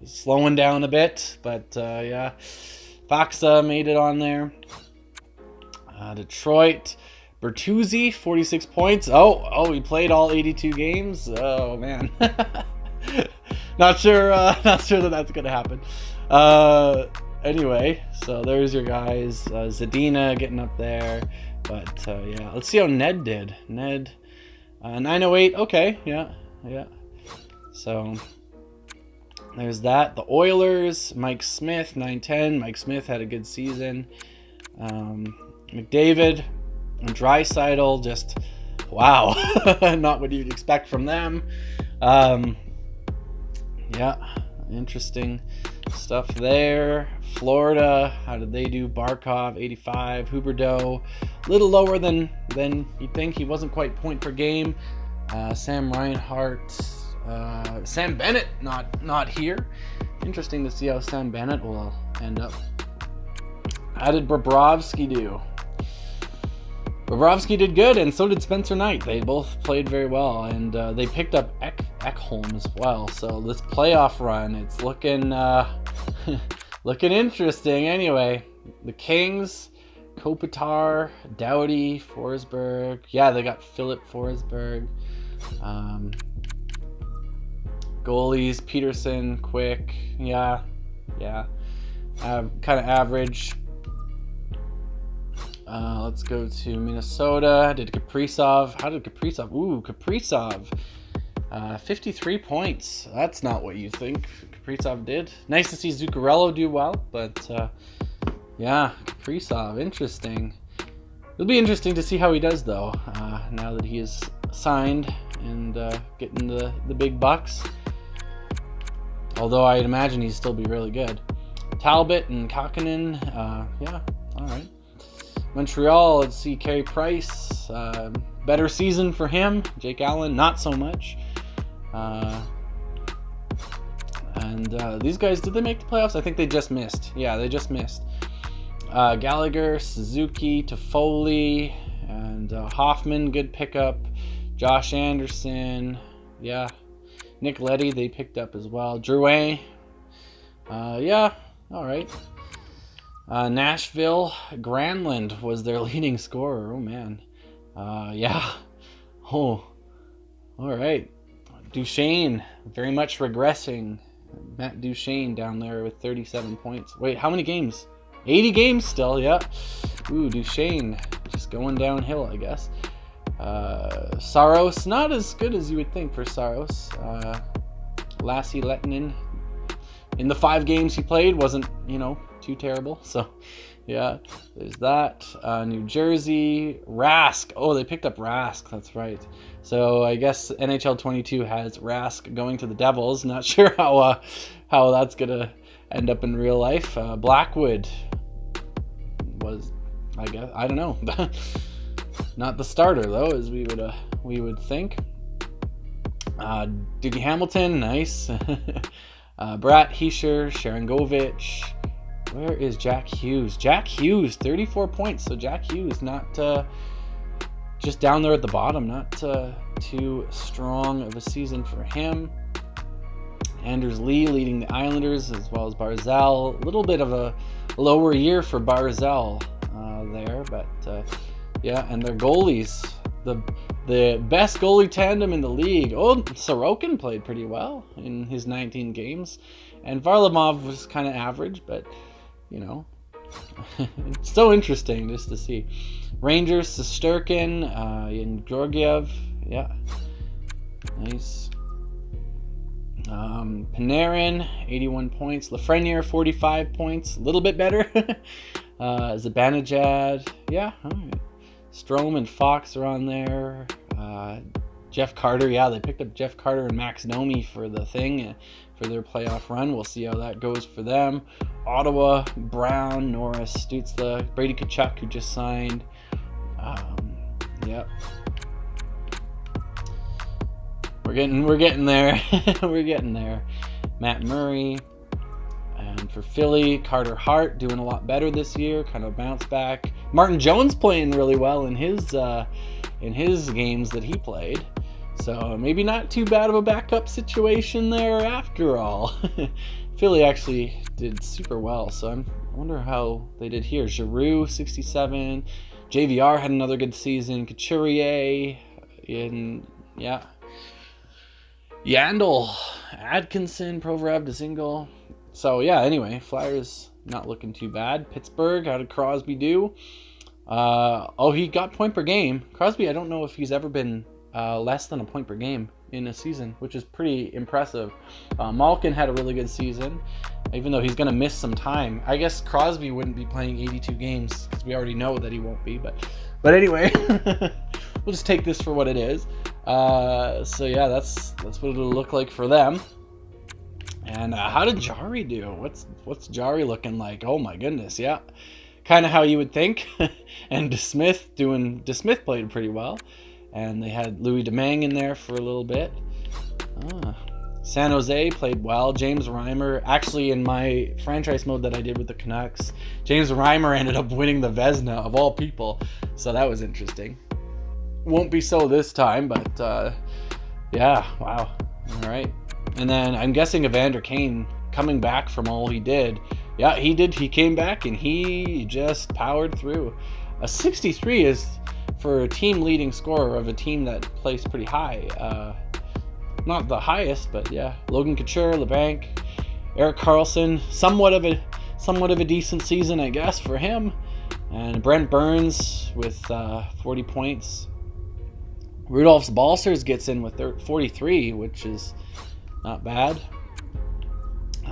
slowing down a bit. But, yeah. Faksa made it on there. Detroit, Bertuzzi, 46 points. Oh, he played all 82 games. Oh man, not sure that that's gonna happen. Anyway, so there's your guys. Zadina getting up there, but yeah, let's see how Ned did. Ned, 908. Okay, yeah. So there's that. The Oilers, Mike Smith, 910. Mike Smith had a good season. McDavid and Draisaitl, just wow, not what you'd expect from them. Yeah, interesting stuff there. Florida, how did they do? Barkov, 85. Huberdeau, a little lower than you'd think. He wasn't quite point per game. Sam Reinhart, Sam Bennett, not here. Interesting to see how Sam Bennett will end up. How did Bobrovsky do? Bobrovsky did good, and so did Spencer Knight. They both played very well, and they picked up Ekholm as well. So this playoff run, it's looking looking interesting. Anyway, the Kings, Kopitar, Doughty, Forsberg. Yeah, they got Philip Forsberg. Goalies, Peterson, Quick. Yeah. Kind of average. Let's go to Minnesota. Did Kaprizov? How did Kaprizov? Ooh, Kaprizov. 53 points. That's not what you think Kaprizov did. Nice to see Zuccarello do well, but yeah, Kaprizov, interesting. It'll be interesting to see how he does, though, now that he is signed and getting the big bucks. Although I'd imagine he'd still be really good. Talbot and Kakkonen, yeah, all right. Montreal, let's see, Carey Price, better season for him. Jake Allen, not so much. And these guys, did they make the playoffs? I think they just missed. Yeah, they just missed. Gallagher, Suzuki, Toffoli, and Hoffman, good pickup. Josh Anderson, yeah. Nick Leddy, they picked up as well. Drouin, yeah, all right. Nashville, Granlund was their leading scorer. Oh, man. Yeah. Oh, all right. Duchesne, very much regressing. Matt Duchesne down there with 37 points. Wait, how many games? 80 games still, yeah. Ooh, Duchesne, just going downhill, I guess. Saros, not as good as you would think for Saros. Lassie Lettinen, in the 5 games he played, wasn't, too terrible. So, yeah, there's that. New Jersey, Rask. Oh, they picked up Rask. That's right. So I guess NHL 22 has Rask going to the Devils. Not sure how that's gonna end up in real life. Blackwood was, I guess, I don't know. Not the starter though, as we would think. Dougie Hamilton, nice. Brat Heischer, Sharangovich. Where is Jack Hughes? Jack Hughes, 34 points. So Jack Hughes, not just down there at the bottom, not too strong of a season for him. Anders Lee leading the Islanders, as well as Barzal. A little bit of a lower year for Barzal there, but yeah, and their goalies, the best goalie tandem in the league. Oh, Sorokin played pretty well in his 19 games, and Varlamov was kind of average, but it's so interesting just to see. Rangers, Shesterkin, and Georgiev, yeah, nice. Panarin, 81 points. Lafreniere, 45 points, a little bit better. Zibanejad, yeah, all right. Strome and Fox are on there. Jeff Carter, yeah, they picked up Jeff Carter and Max Domi for the thing, for their playoff run. We'll see how that goes for them. Ottawa, Brown, Norris, Stützle, Brady Tkachuk, who just signed. Yep. We're getting there. We're getting there. Matt Murray. And for Philly, Carter Hart doing a lot better this year, kind of bounce back. Martin Jones playing really well in his games that he played. So maybe not too bad of a backup situation there after all. Philly actually did super well, so I wonder how they did here. Giroux, 67. JVR had another good season. Couturier, Yandel, Atkinson, Provorov, Dzingel. So yeah, anyway, Flyers not looking too bad. Pittsburgh, how did Crosby do? He got point per game. Crosby, I don't know if he's ever been less than a point per game in a season, which is pretty impressive. Malkin had a really good season, even though he's going to miss some time. I guess Crosby wouldn't be playing 82 games because we already know that he won't be. But anyway, we'll just take this for what it is. So yeah, that's what it'll look like for them. And how did Jari do? What's Jari looking like? Oh my goodness, yeah. Kind of how you would think. And DeSmith played pretty well. And they had Louis Domingue in there for a little bit. San Jose played well. James Reimer, actually in my franchise mode that I did with the Canucks, James Reimer ended up winning the Vezina of all people. So that was interesting. Won't be so this time, but yeah, wow. All right. And then I'm guessing Evander Kane coming back from all he did. Yeah, he did. He came back and he just powered through. A 63 is for a team leading scorer of a team that plays pretty high. Not the highest, but yeah. Logan Couture, LeBanc, Erik Karlsson, somewhat of a decent season, I guess, for him. And Brent Burns with 40 points. Rudolph Balcers gets in with 43, which is not bad.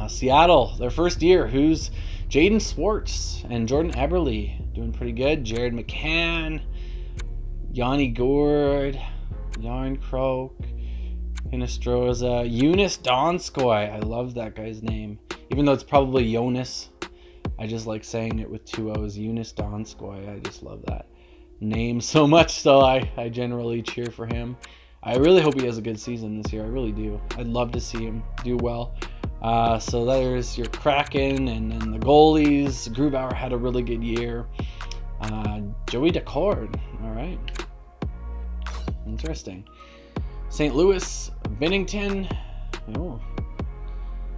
Seattle, their first year, who's Jaden Swartz and Jordan Eberle doing pretty good. Jared McCann, Yanni Gourde, Yarncroke, Hinostroza, Eunice Donskoy. I love that guy's name. Even though it's probably Jonas. I just like saying it with two O's. Eunice Donskoy. I just love that name so much, so I generally cheer for him. I really hope he has a good season this year. I really do. I'd love to see him do well. So there's your Kraken, and then the goalies. Grubauer had a really good year. Joey Decord. All right. Interesting. St. Louis, Binnington. Oh.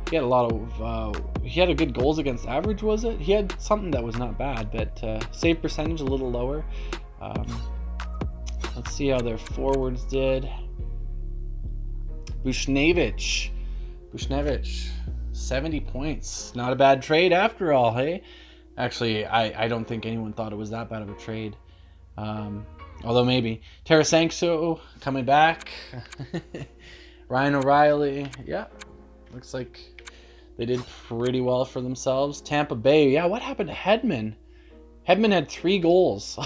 He had a lot of, he had a good goals against average, was it? He had something that was not bad, but save percentage a little lower. Let's see how their forwards did. Buchnevich, 70 points. Not a bad trade after all, hey? Actually, I don't think anyone thought it was that bad of a trade. Although maybe. Tarasenko coming back. Ryan O'Reilly. Yeah, looks like they did pretty well for themselves. Tampa Bay. Yeah, what happened to Hedman? Hedman had 3 goals.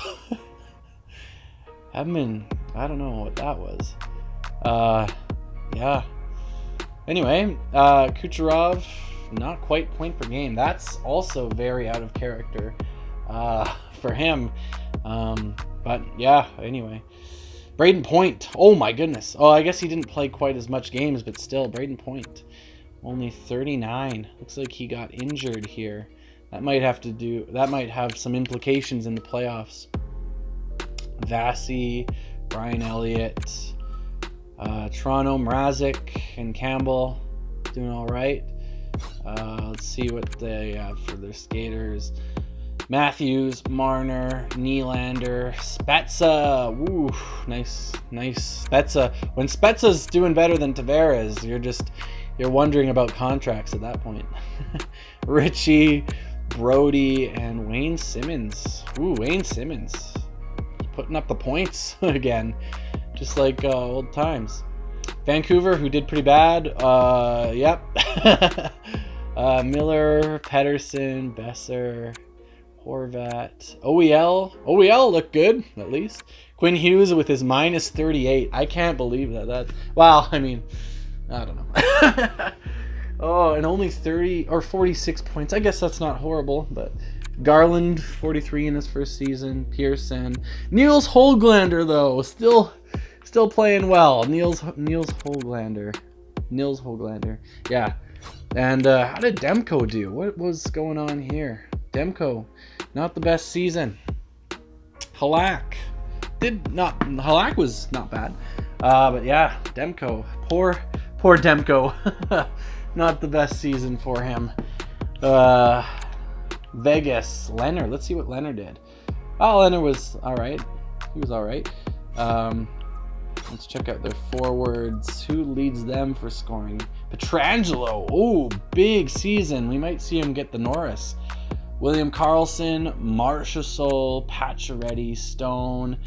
Hedman, I don't know what that was. Yeah. Anyway, Kucherov, not quite point per game. That's also very out of character for him. But yeah, anyway. Braden Point. Oh my goodness. Oh, I guess he didn't play quite as much games, but still, Braden Point. Only 39. Looks like he got injured here. That might have some implications in the playoffs. Vasi, Brian Elliott, Toronto, Mrazek, and Campbell doing all right. Let's see what they have for their skaters. Matthews, Marner, Nylander, Spezza. Woo, nice Spezza. When Spezza's doing better than Tavares, you're wondering about contracts at that point. Richie, Brody, and Wayne Simmons. Ooh, Wayne Simmons putting up the points again, just like old times. Vancouver, who did pretty bad. Yep. Miller, Pedersen, Besser, Horvat, OEL looked good, at least. Quinn Hughes with his minus 38. I can't believe that. Wow, I mean, I don't know. Oh, and only 30 or 46 points. I guess that's not horrible, but Garland, 43 in his first season. Pearson. Niels Holglander, though, still playing well. Niels Holglander. Yeah. And how did Demko do? What was going on here? Demko, not the best season. Halak was not bad. But yeah, Demko. Poor Demko. Not the best season for him. Vegas, Leonard. Let's see what Leonard did. Oh, Leonard was all right. He was all right. Let's check out their forwards. Who leads them for scoring? Pietrangelo. Oh, big season. We might see him get the Norris. William Karlsson, Marchessault, Pacioretty, Stone,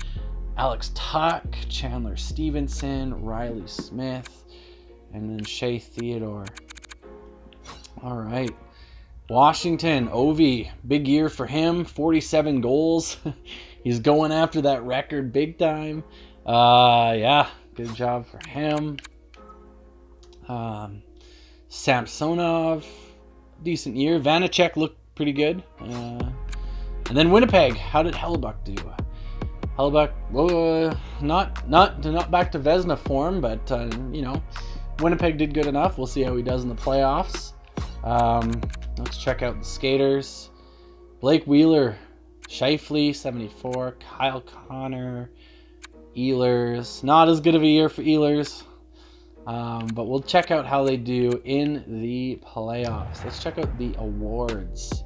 Alex Tuck, Chandler Stevenson, Riley Smith, and then Shea Theodore. All right. Washington, Ovi, big year for him, 47 goals. He's going after that record big time. Yeah, good job for him. Samsonov, decent year. Vanacek looked pretty good. And then Winnipeg, how did Hellebuck do? Hellebuck, not back to Vezina form, but you know, Winnipeg did good enough. We'll see how he does in the playoffs. Let's check out the skaters. Blake Wheeler, Scheifele, 74. Kyle Connor, Ehlers. Not as good of a year for Ehlers. But we'll check out how they do in the playoffs. Let's check out the awards.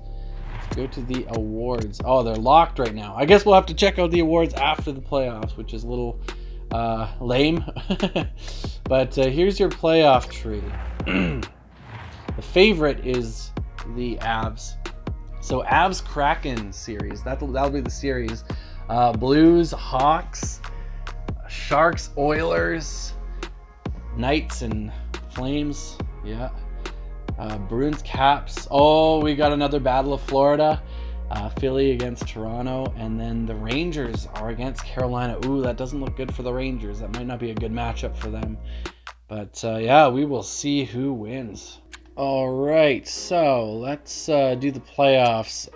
Let's go to the awards. Oh, they're locked right now. I guess we'll have to check out the awards after the playoffs, which is a little lame. But here's your playoff tree. The favorite is the Avs. So Avs Kraken series. That'll be the series. Blues, Hawks, Sharks, Oilers, Knights and Flames. Yeah. Bruins, Caps. Oh, we got another Battle of Florida. Philly against Toronto. And then the Rangers are against Carolina. Ooh, that doesn't look good for the Rangers. That might not be a good matchup for them. But yeah, we will see who wins. All right, so let's do the playoffs.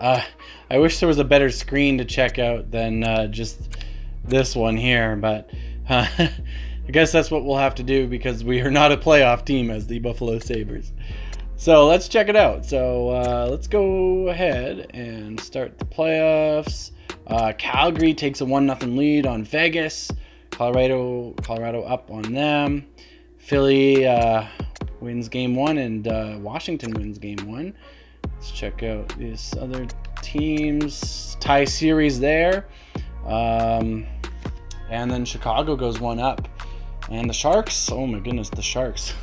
I wish there was a better screen to check out than just this one here, but I guess that's what we'll have to do because we are not a playoff team as the Buffalo Sabres. So let's check it out. So let's go ahead and start the playoffs. Calgary takes a 1-0 lead on Vegas. Colorado up on them. Philly wins game 1 and Washington wins game 1. Let's check out these other teams. Tie series there. And then Chicago goes 1 up. And the Sharks, oh my goodness, the Sharks.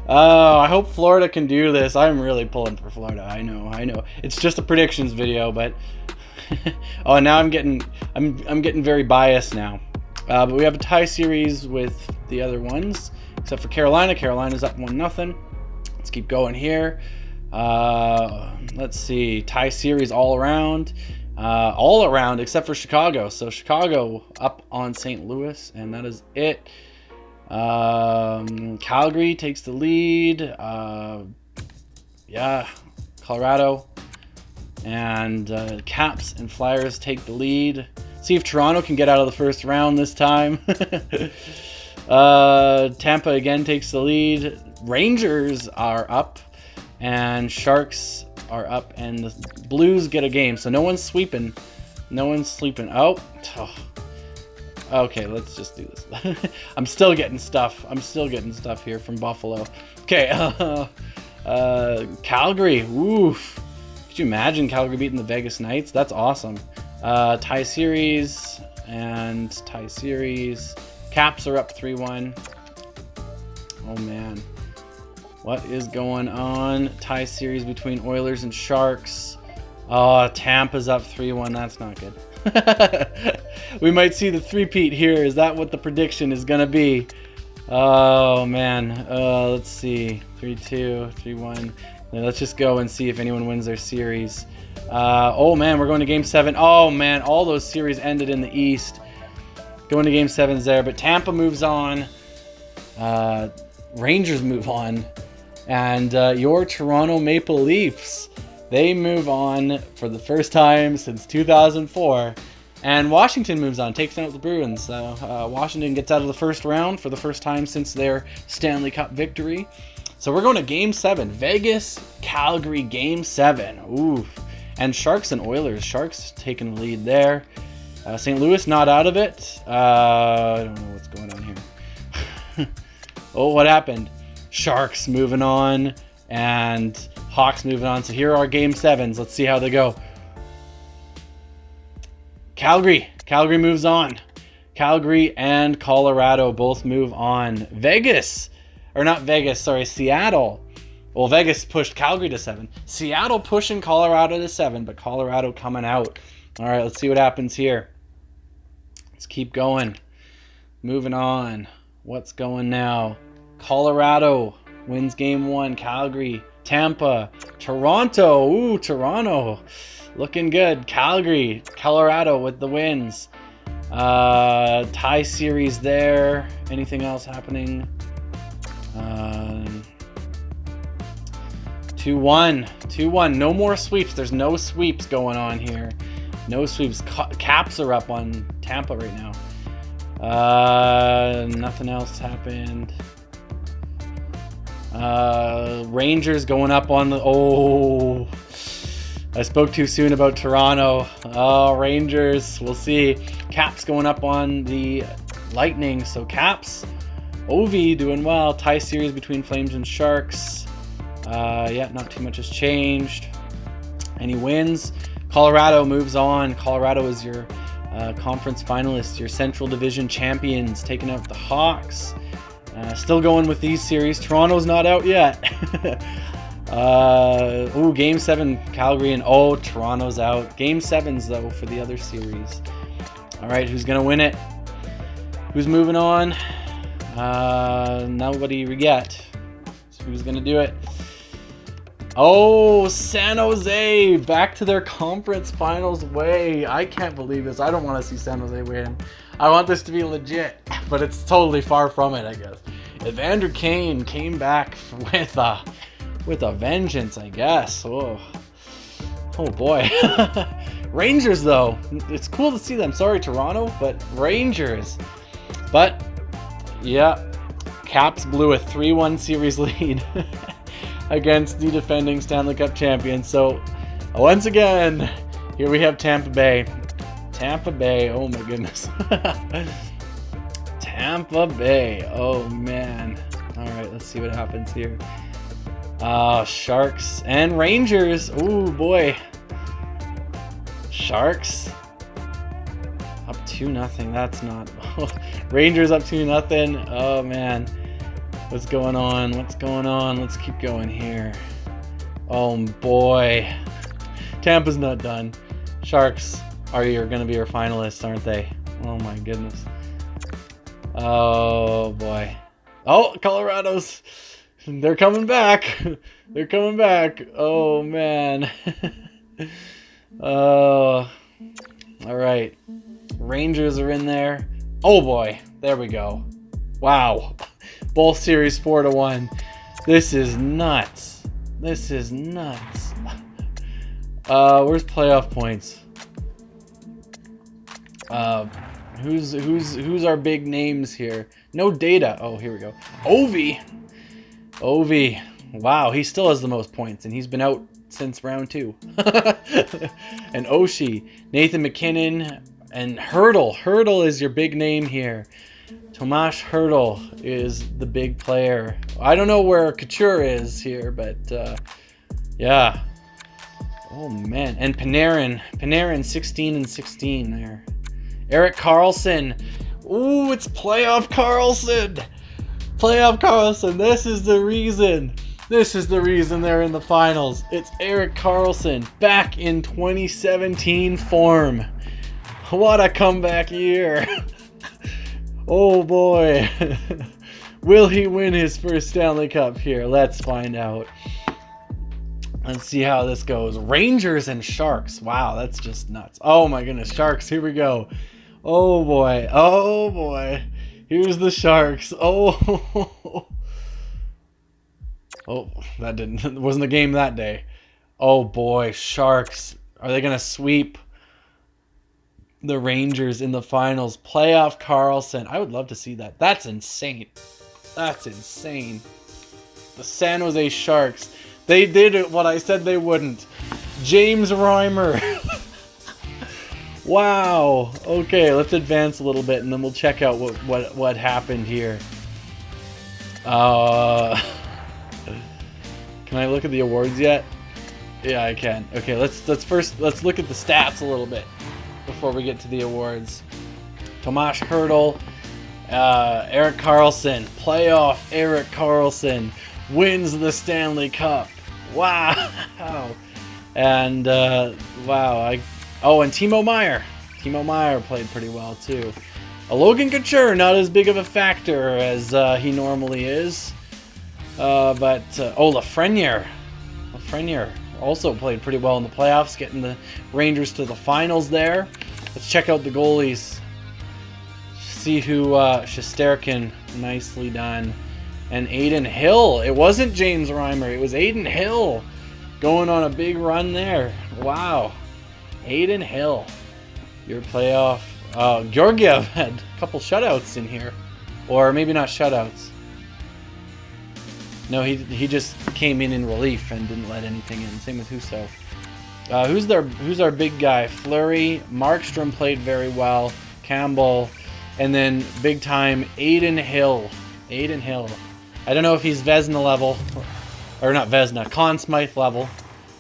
I hope Florida can do this. I'm really pulling for Florida. I know. It's just a predictions video, but oh, now I'm getting very biased now. But we have a tie series with the other ones, except for Carolina. Carolina's up 1-0. Let's keep going here. Let's see. Tie series all around except for Chicago. So Chicago up on St. Louis, and that is it. Calgary takes the lead. Yeah, Colorado. And Caps and Flyers take the lead. See if Toronto can get out of the first round this time. Tampa again takes the lead. Rangers are up. And Sharks are up. And the Blues get a game. So no one's sweeping. No one's sleeping. Oh. Okay, let's just do this. I'm still getting stuff. Here from Buffalo. Okay. Calgary. Oof. Could you imagine Calgary beating the Vegas Knights? That's awesome. Tie series. Caps are up 3-1. Oh, man. What is going on? Tie series between Oilers and Sharks. Oh, Tampa's up 3-1. That's not good. We might see the three-peat here. Is that what the prediction is going to be? Oh, man. Let's see. 3-2, 3-1. Let's just go and see if anyone wins their series. Oh, man, we're going to Game 7. Oh, man, all those series ended in the East. Going to Game 7's there, but Tampa moves on. Rangers move on. And your Toronto Maple Leafs, they move on for the first time since 2004. And Washington moves on, takes out the Bruins. Washington gets out of the first round for the first time since their Stanley Cup victory. So we're going to Game 7. Vegas, Calgary, Game 7. Ooh. And Sharks and Oilers. Sharks taking the lead there. St. Louis not out of it. I don't know what's going on here. Oh, what happened? Sharks moving on. And Hawks moving on. So here are Game 7s. Let's see how they go. Calgary moves on. Calgary and Colorado both move on. Seattle. Well, Vegas pushed Calgary to 7. Seattle pushing Colorado to 7, but Colorado coming out. All right, let's see what happens here. Let's keep going. Moving on. What's going now? Colorado wins game 1. Calgary, Tampa, Toronto. Ooh, Toronto. Looking good. Calgary, Colorado with the wins. Tie series there. Anything else happening? 2-1. No more sweeps. There's no sweeps going on here. No sweeps. Caps are up on Tampa right now. Nothing else happened. Rangers going up on the... Oh, I spoke too soon about Toronto. Oh, Rangers. We'll see. Caps going up on the Lightning. So Caps, Ovi doing well. Tie series between Flames and Sharks. Yeah, not too much has changed. Any wins? Colorado moves on. Colorado is your conference finalists, your Central Division champions, taking out the Hawks. Still going with these series. Toronto's not out yet. Game 7, Calgary, and Toronto's out. Game 7s, though, for the other series. All right, who's going to win it? Who's moving on? Nobody yet. So who's going to do it? Oh, San Jose back to their conference finals way. I can't believe this. I don't want to see San Jose win. I want this to be legit, but it's totally far from it, I guess. Evander Kane came back with a vengeance, I guess. Oh boy. Rangers, though. It's cool to see them. Sorry, Toronto, but Rangers. But, yeah, Caps blew a 3-1 series lead against the defending Stanley Cup champions. So, once again, here we have Tampa Bay. Tampa Bay, oh my goodness. Tampa Bay, oh man. All right, let's see what happens here. Sharks and Rangers. Oh boy. Sharks up 2-0. That's not. Rangers up 2-0. Oh man. What's going on? Let's keep going here. Oh boy. Tampa's not done. Sharks are going to be our finalists, aren't they? Oh my goodness. Oh boy. Oh, Colorado's. They're coming back. They're coming back. Oh man. All right. Rangers are in there. Oh boy. There we go. Wow. Both series 4-1. This is nuts. Where's playoff points? Who's our big names here? No data. Oh, here we go. Ovi. Wow, he still has the most points, and he's been out since round 2. And Oshie, Nathan McKinnon, and Hurdle. Hurdle is your big name here. Tomas Hurdle is the big player. I don't know where Couture is here, but yeah. Oh man, and Panarin 16-16 there. Erik Karlsson. Ooh, it's playoff Karlsson. This is the reason. They're in the finals. It's Erik Karlsson back in 2017 form. What a comeback year. Oh boy. Will he win his first Stanley Cup here? Let's find out. Let's see how this goes. Rangers and Sharks. Wow, that's just nuts. Oh my goodness, Sharks, here we go. Oh boy. Here's the Sharks. Oh, that wasn't a game that day. Oh boy, Sharks. Are they going to sweep the Rangers in the finals? Playoff Karlsson. I would love to see that. That's insane. The San Jose Sharks. They did what I said they wouldn't. James Reimer. Wow. Okay, let's advance a little bit and then we'll check out what happened here. Can I look at the awards yet? Yeah, I can. Okay, let's look at the stats a little bit before we get to the awards. Tomas Hertl, Erik Karlsson, playoff Erik Karlsson wins the Stanley Cup. Wow. And wow, and Timo Meier. Timo Meier played pretty well too. Logan Couture, not as big of a factor as he normally is. But Lafreniere also played pretty well in the playoffs, getting the Rangers to the finals there. Let's check out the goalies. See who Shesterkin, nicely done. And Adin Hill. It wasn't James Reimer, it was Adin Hill going on a big run there. Wow. Adin Hill, your playoff. Georgiev had a couple shutouts in here. Or maybe not shutouts. No, he just came in relief and didn't let anything in. Same with Husso. Who's our big guy? Fleury. Markstrom played very well. Campbell. And then big time Adin Hill. Adin Hill. I don't know if he's Vezina level. Or not Vezina. Conn Smythe level.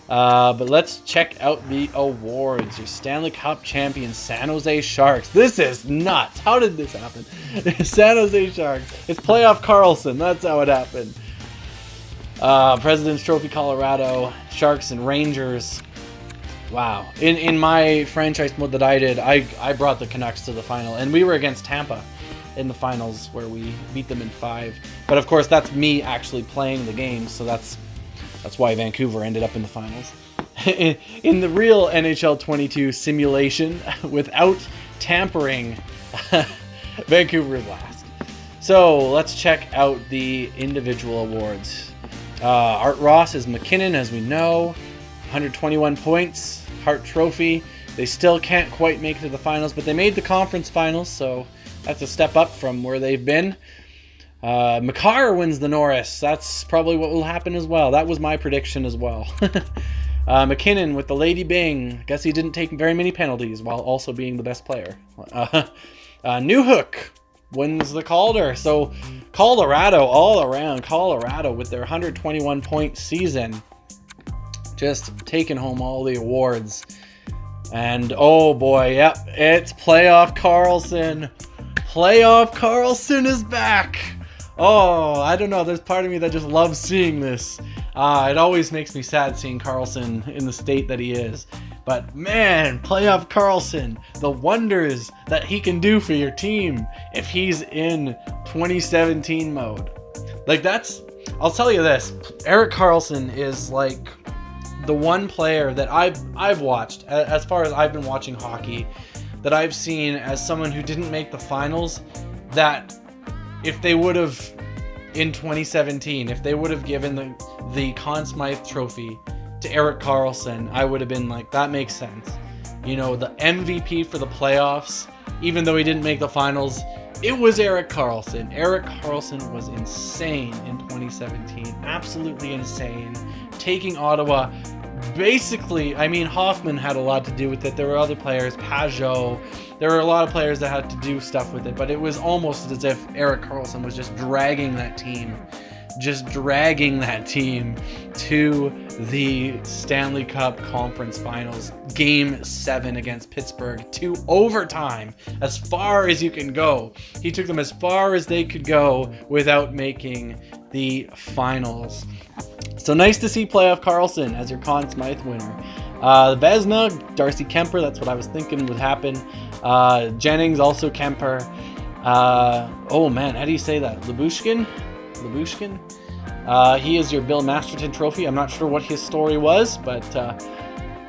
But let's check out the awards. Your Stanley Cup Champions, San Jose Sharks. This is nuts. How did this happen? San Jose Sharks. It's playoff Karlsson. That's how it happened. President's Trophy Colorado, Sharks and Rangers. Wow. In my franchise mode that I did, I brought the Canucks to the final. And we were against Tampa in the finals where we beat them in 5. But of course, that's me actually playing the game. So that's why Vancouver ended up in the finals. In the real NHL 22 simulation, without tampering, Vancouver is last. So let's check out the individual awards. Art Ross is McKinnon, as we know. 121 points. Hart Trophy. They still can't quite make it to the finals, but they made the conference finals, so that's a step up from where they've been. Makar wins the Norris. That's probably what will happen as well. That was my prediction as well. McKinnon with the Lady Bing. Guess he didn't take very many penalties while also being the best player. Newhook wins the Calder. So Colorado, all around, Colorado with their 121 point season, just taking home all the awards. And oh boy, yep, it's playoff Karlsson. Playoff Karlsson is back. Oh, I don't know, there's part of me that just loves seeing this. It always makes me sad seeing Karlsson in the state that he is. But man, playoff Karlsson, the wonders that he can do for your team if he's in 2017 mode. Like I'll tell you this, Erik Karlsson is like the one player that I've watched, as far as I've been watching hockey, that I've seen as someone who didn't make the finals, that if they would have, in 2017, if they would have given the Conn Smythe trophy to Erik Karlsson, I would have been like, that makes sense. You know, the MVP for the playoffs, even though he didn't make the finals, it was Erik Karlsson. Erik Karlsson was insane in 2017. Absolutely insane. Taking Ottawa, basically, I mean, Hoffman had a lot to do with it. There were other players, Pajot. There were a lot of players that had to do stuff with it, but it was almost as if Erik Karlsson was just dragging that team to the Stanley Cup Conference Finals, Game 7 against Pittsburgh, to overtime, as far as you can go. He took them as far as they could go without making the finals. So nice to see playoff Karlsson as your Conn Smythe winner. Vezina, Darcy Kemper, that's what I was thinking would happen. Jennings, also Kemper. Oh man, how do you say that? Lyubushkin? He is your Bill Masterton trophy. I'm not sure what his story was, but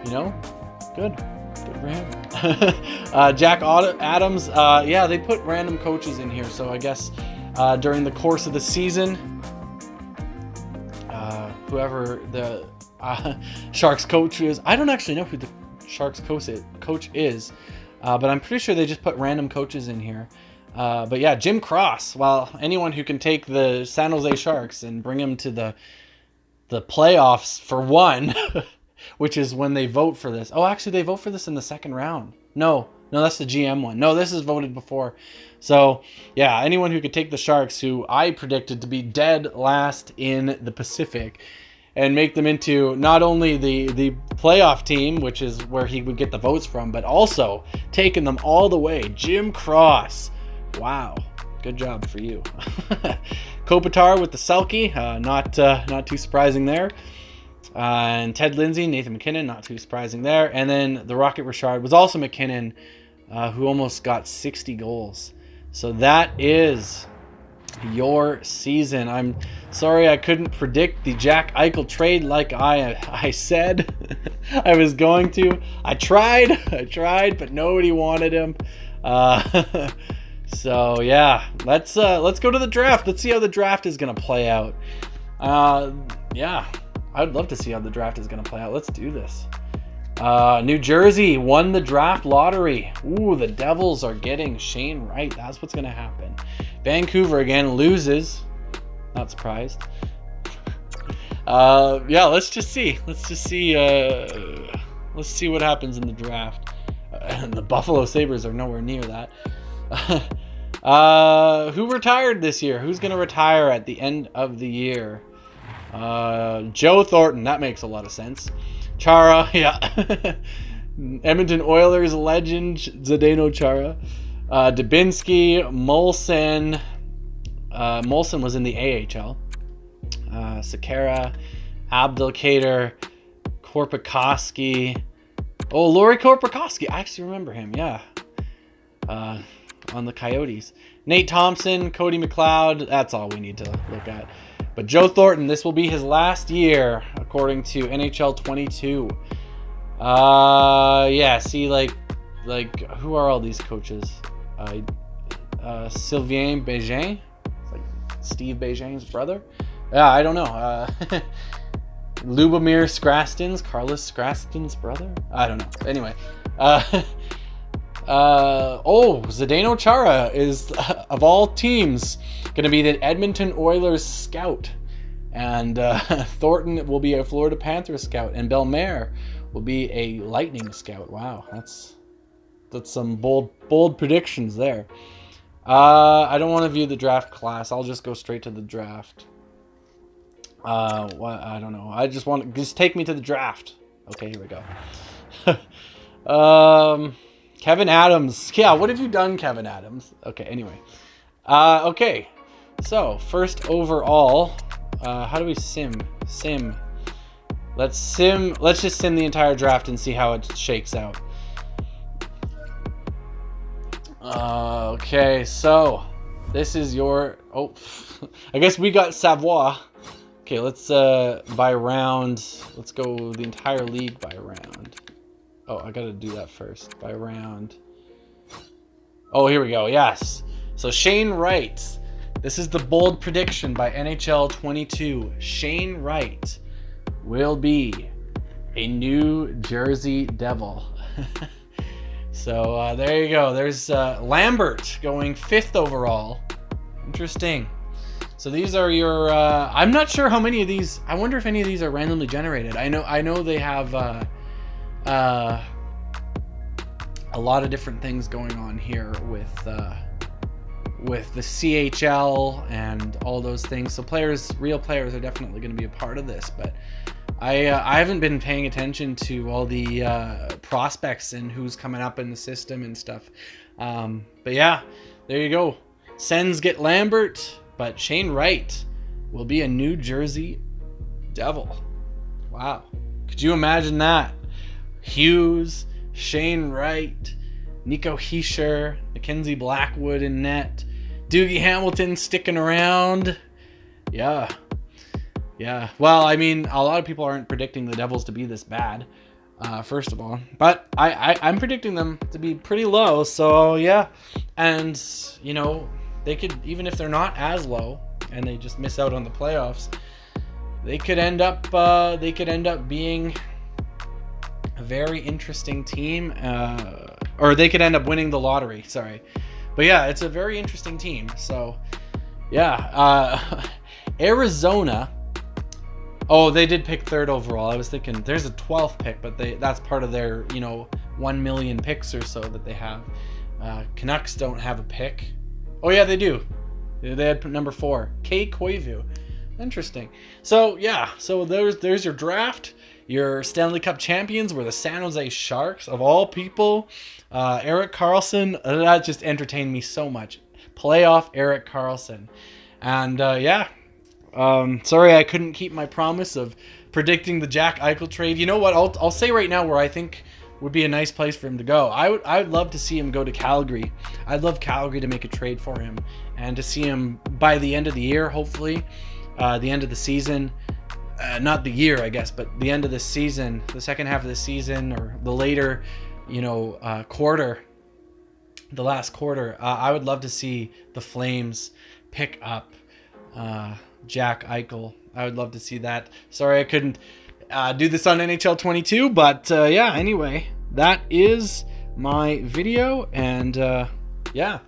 you know, good for him. Jack Adams, yeah, they put random coaches in here, so I guess during the course of the season, whoever the Sharks coach is, I don't actually know who the Sharks coach is, but I'm pretty sure they just put random coaches in here. But yeah, Jim Cross. Well, anyone who can take the San Jose Sharks and bring them to the playoffs for one, which is when they vote for this. Oh, actually, they vote for this in the second round. No, that's the GM one. No, this is voted before. So yeah, anyone who could take the Sharks, who I predicted to be dead last in the Pacific, and make them into not only the playoff team, which is where he would get the votes from, but also taking them all the way. Jim Cross. Wow. Good job for you. Kopitar with the Selke. Not too surprising there. And Ted Lindsay, Nathan McKinnon, not too surprising there. And then the Rocket Richard was also McKinnon, who almost got 60 goals. So that is your season. I'm sorry I couldn't predict the Jack Eichel trade like I said I was going to. I tried, but nobody wanted him. So yeah, let's go to the draft. Let's see how the draft is gonna play out. Yeah, I'd love to see how the draft is gonna play out. Let's do this. New Jersey won the draft lottery. Ooh, the Devils are getting Shane Wright. That's what's gonna happen. Vancouver again loses. Not surprised. Yeah, let's just see. Let's see what happens in the draft. And the Buffalo Sabres are nowhere near that. Who retired this year? Who's gonna retire at the end of the year? Joe Thornton. That makes a lot of sense. Chara, yeah. Edmonton Oilers legend Zdeno Chara. Dubinsky, Molson. Molson was in the AHL. Sekera, Abdelkader, Korpikoski. Oh, Laurie Korpikoski. I actually remember him, yeah. On the Coyotes. Nate Thompson, Cody McLeod. That's all we need to look at. But Joe Thornton, this will be his last year, according to NHL 22. Yeah, see, like, who are all these coaches? Sylvain Bégin? It's like Steve Bégin's brother? Yeah, I don't know. Lubomir Skrastins, Carlos Skrastins' brother? I don't know. Anyway. Zdeno Chara is, of all teams, going to be the Edmonton Oilers scout. And Thornton will be a Florida Panthers scout. And Bellemare will be a Lightning scout. Wow, that's some bold predictions there. I don't want to view the draft class. I'll just go straight to the draft. I don't know. I just take me to the draft. Okay, here we go. Kevyn Adams. Yeah, what have you done, Kevyn Adams? Okay, anyway. Okay, so first overall, how do we sim? Let's just sim the entire draft and see how it shakes out. Okay, so this is your... Oh, I guess we got Savoie. Okay, let's by round. Let's go the entire league by round. Oh, I gotta do that first. By round. Oh, here we go. Yes. So Shane Wright. This is the bold prediction by NHL 22. Shane Wright will be a New Jersey Devil. So there you go. There's Lambert going 5th overall. Interesting. So these are your... I'm not sure how many of these... I wonder if any of these are randomly generated. I know they have... a lot of different things going on here with the CHL and all those things. So real players are definitely going to be a part of this. But I haven't been paying attention to all the prospects and who's coming up in the system and stuff. But yeah, there you go. Sens get Lambert, but Shane Wright will be a New Jersey Devil. Wow. Could you imagine that? Hughes, Shane Wright, Nico Hischier, Mackenzie Blackwood in net, Dougie Hamilton sticking around. Yeah. Well, I mean, a lot of people aren't predicting the Devils to be this bad, first of all. But I'm predicting them to be pretty low, so yeah. And, you know, they could, even if they're not as low and they just miss out on the playoffs, they could end up being a very interesting team, or they could end up winning the lottery. Sorry, but yeah, it's a very interesting team. So yeah, Arizona. Oh, they did pick 3rd overall. I was thinking there's a 12th pick, but that's part of their 1 million picks or so that they have. Canucks don't have a pick. Oh yeah, they do. They had number 4, Kei Koivu. Interesting. So yeah, so there's your draft. Your Stanley Cup champions were the San Jose Sharks, of all people. Erik Karlsson, that just entertained me so much. Playoff Erik Karlsson. And yeah, sorry I couldn't keep my promise of predicting the Jack Eichel trade. You know what? I'll say right now where I think would be a nice place for him to go. I would love to see him go to Calgary. I'd love Calgary to make a trade for him and to see him by the end of the year, hopefully, the end of the season. Not the year, I guess, but the end of the season, the second half of the season, or the later, quarter, the last quarter. I would love to see the Flames pick up Jack Eichel. I would love to see that. Sorry I couldn't do this on NHL 22, but yeah, anyway, that is my video, and yeah.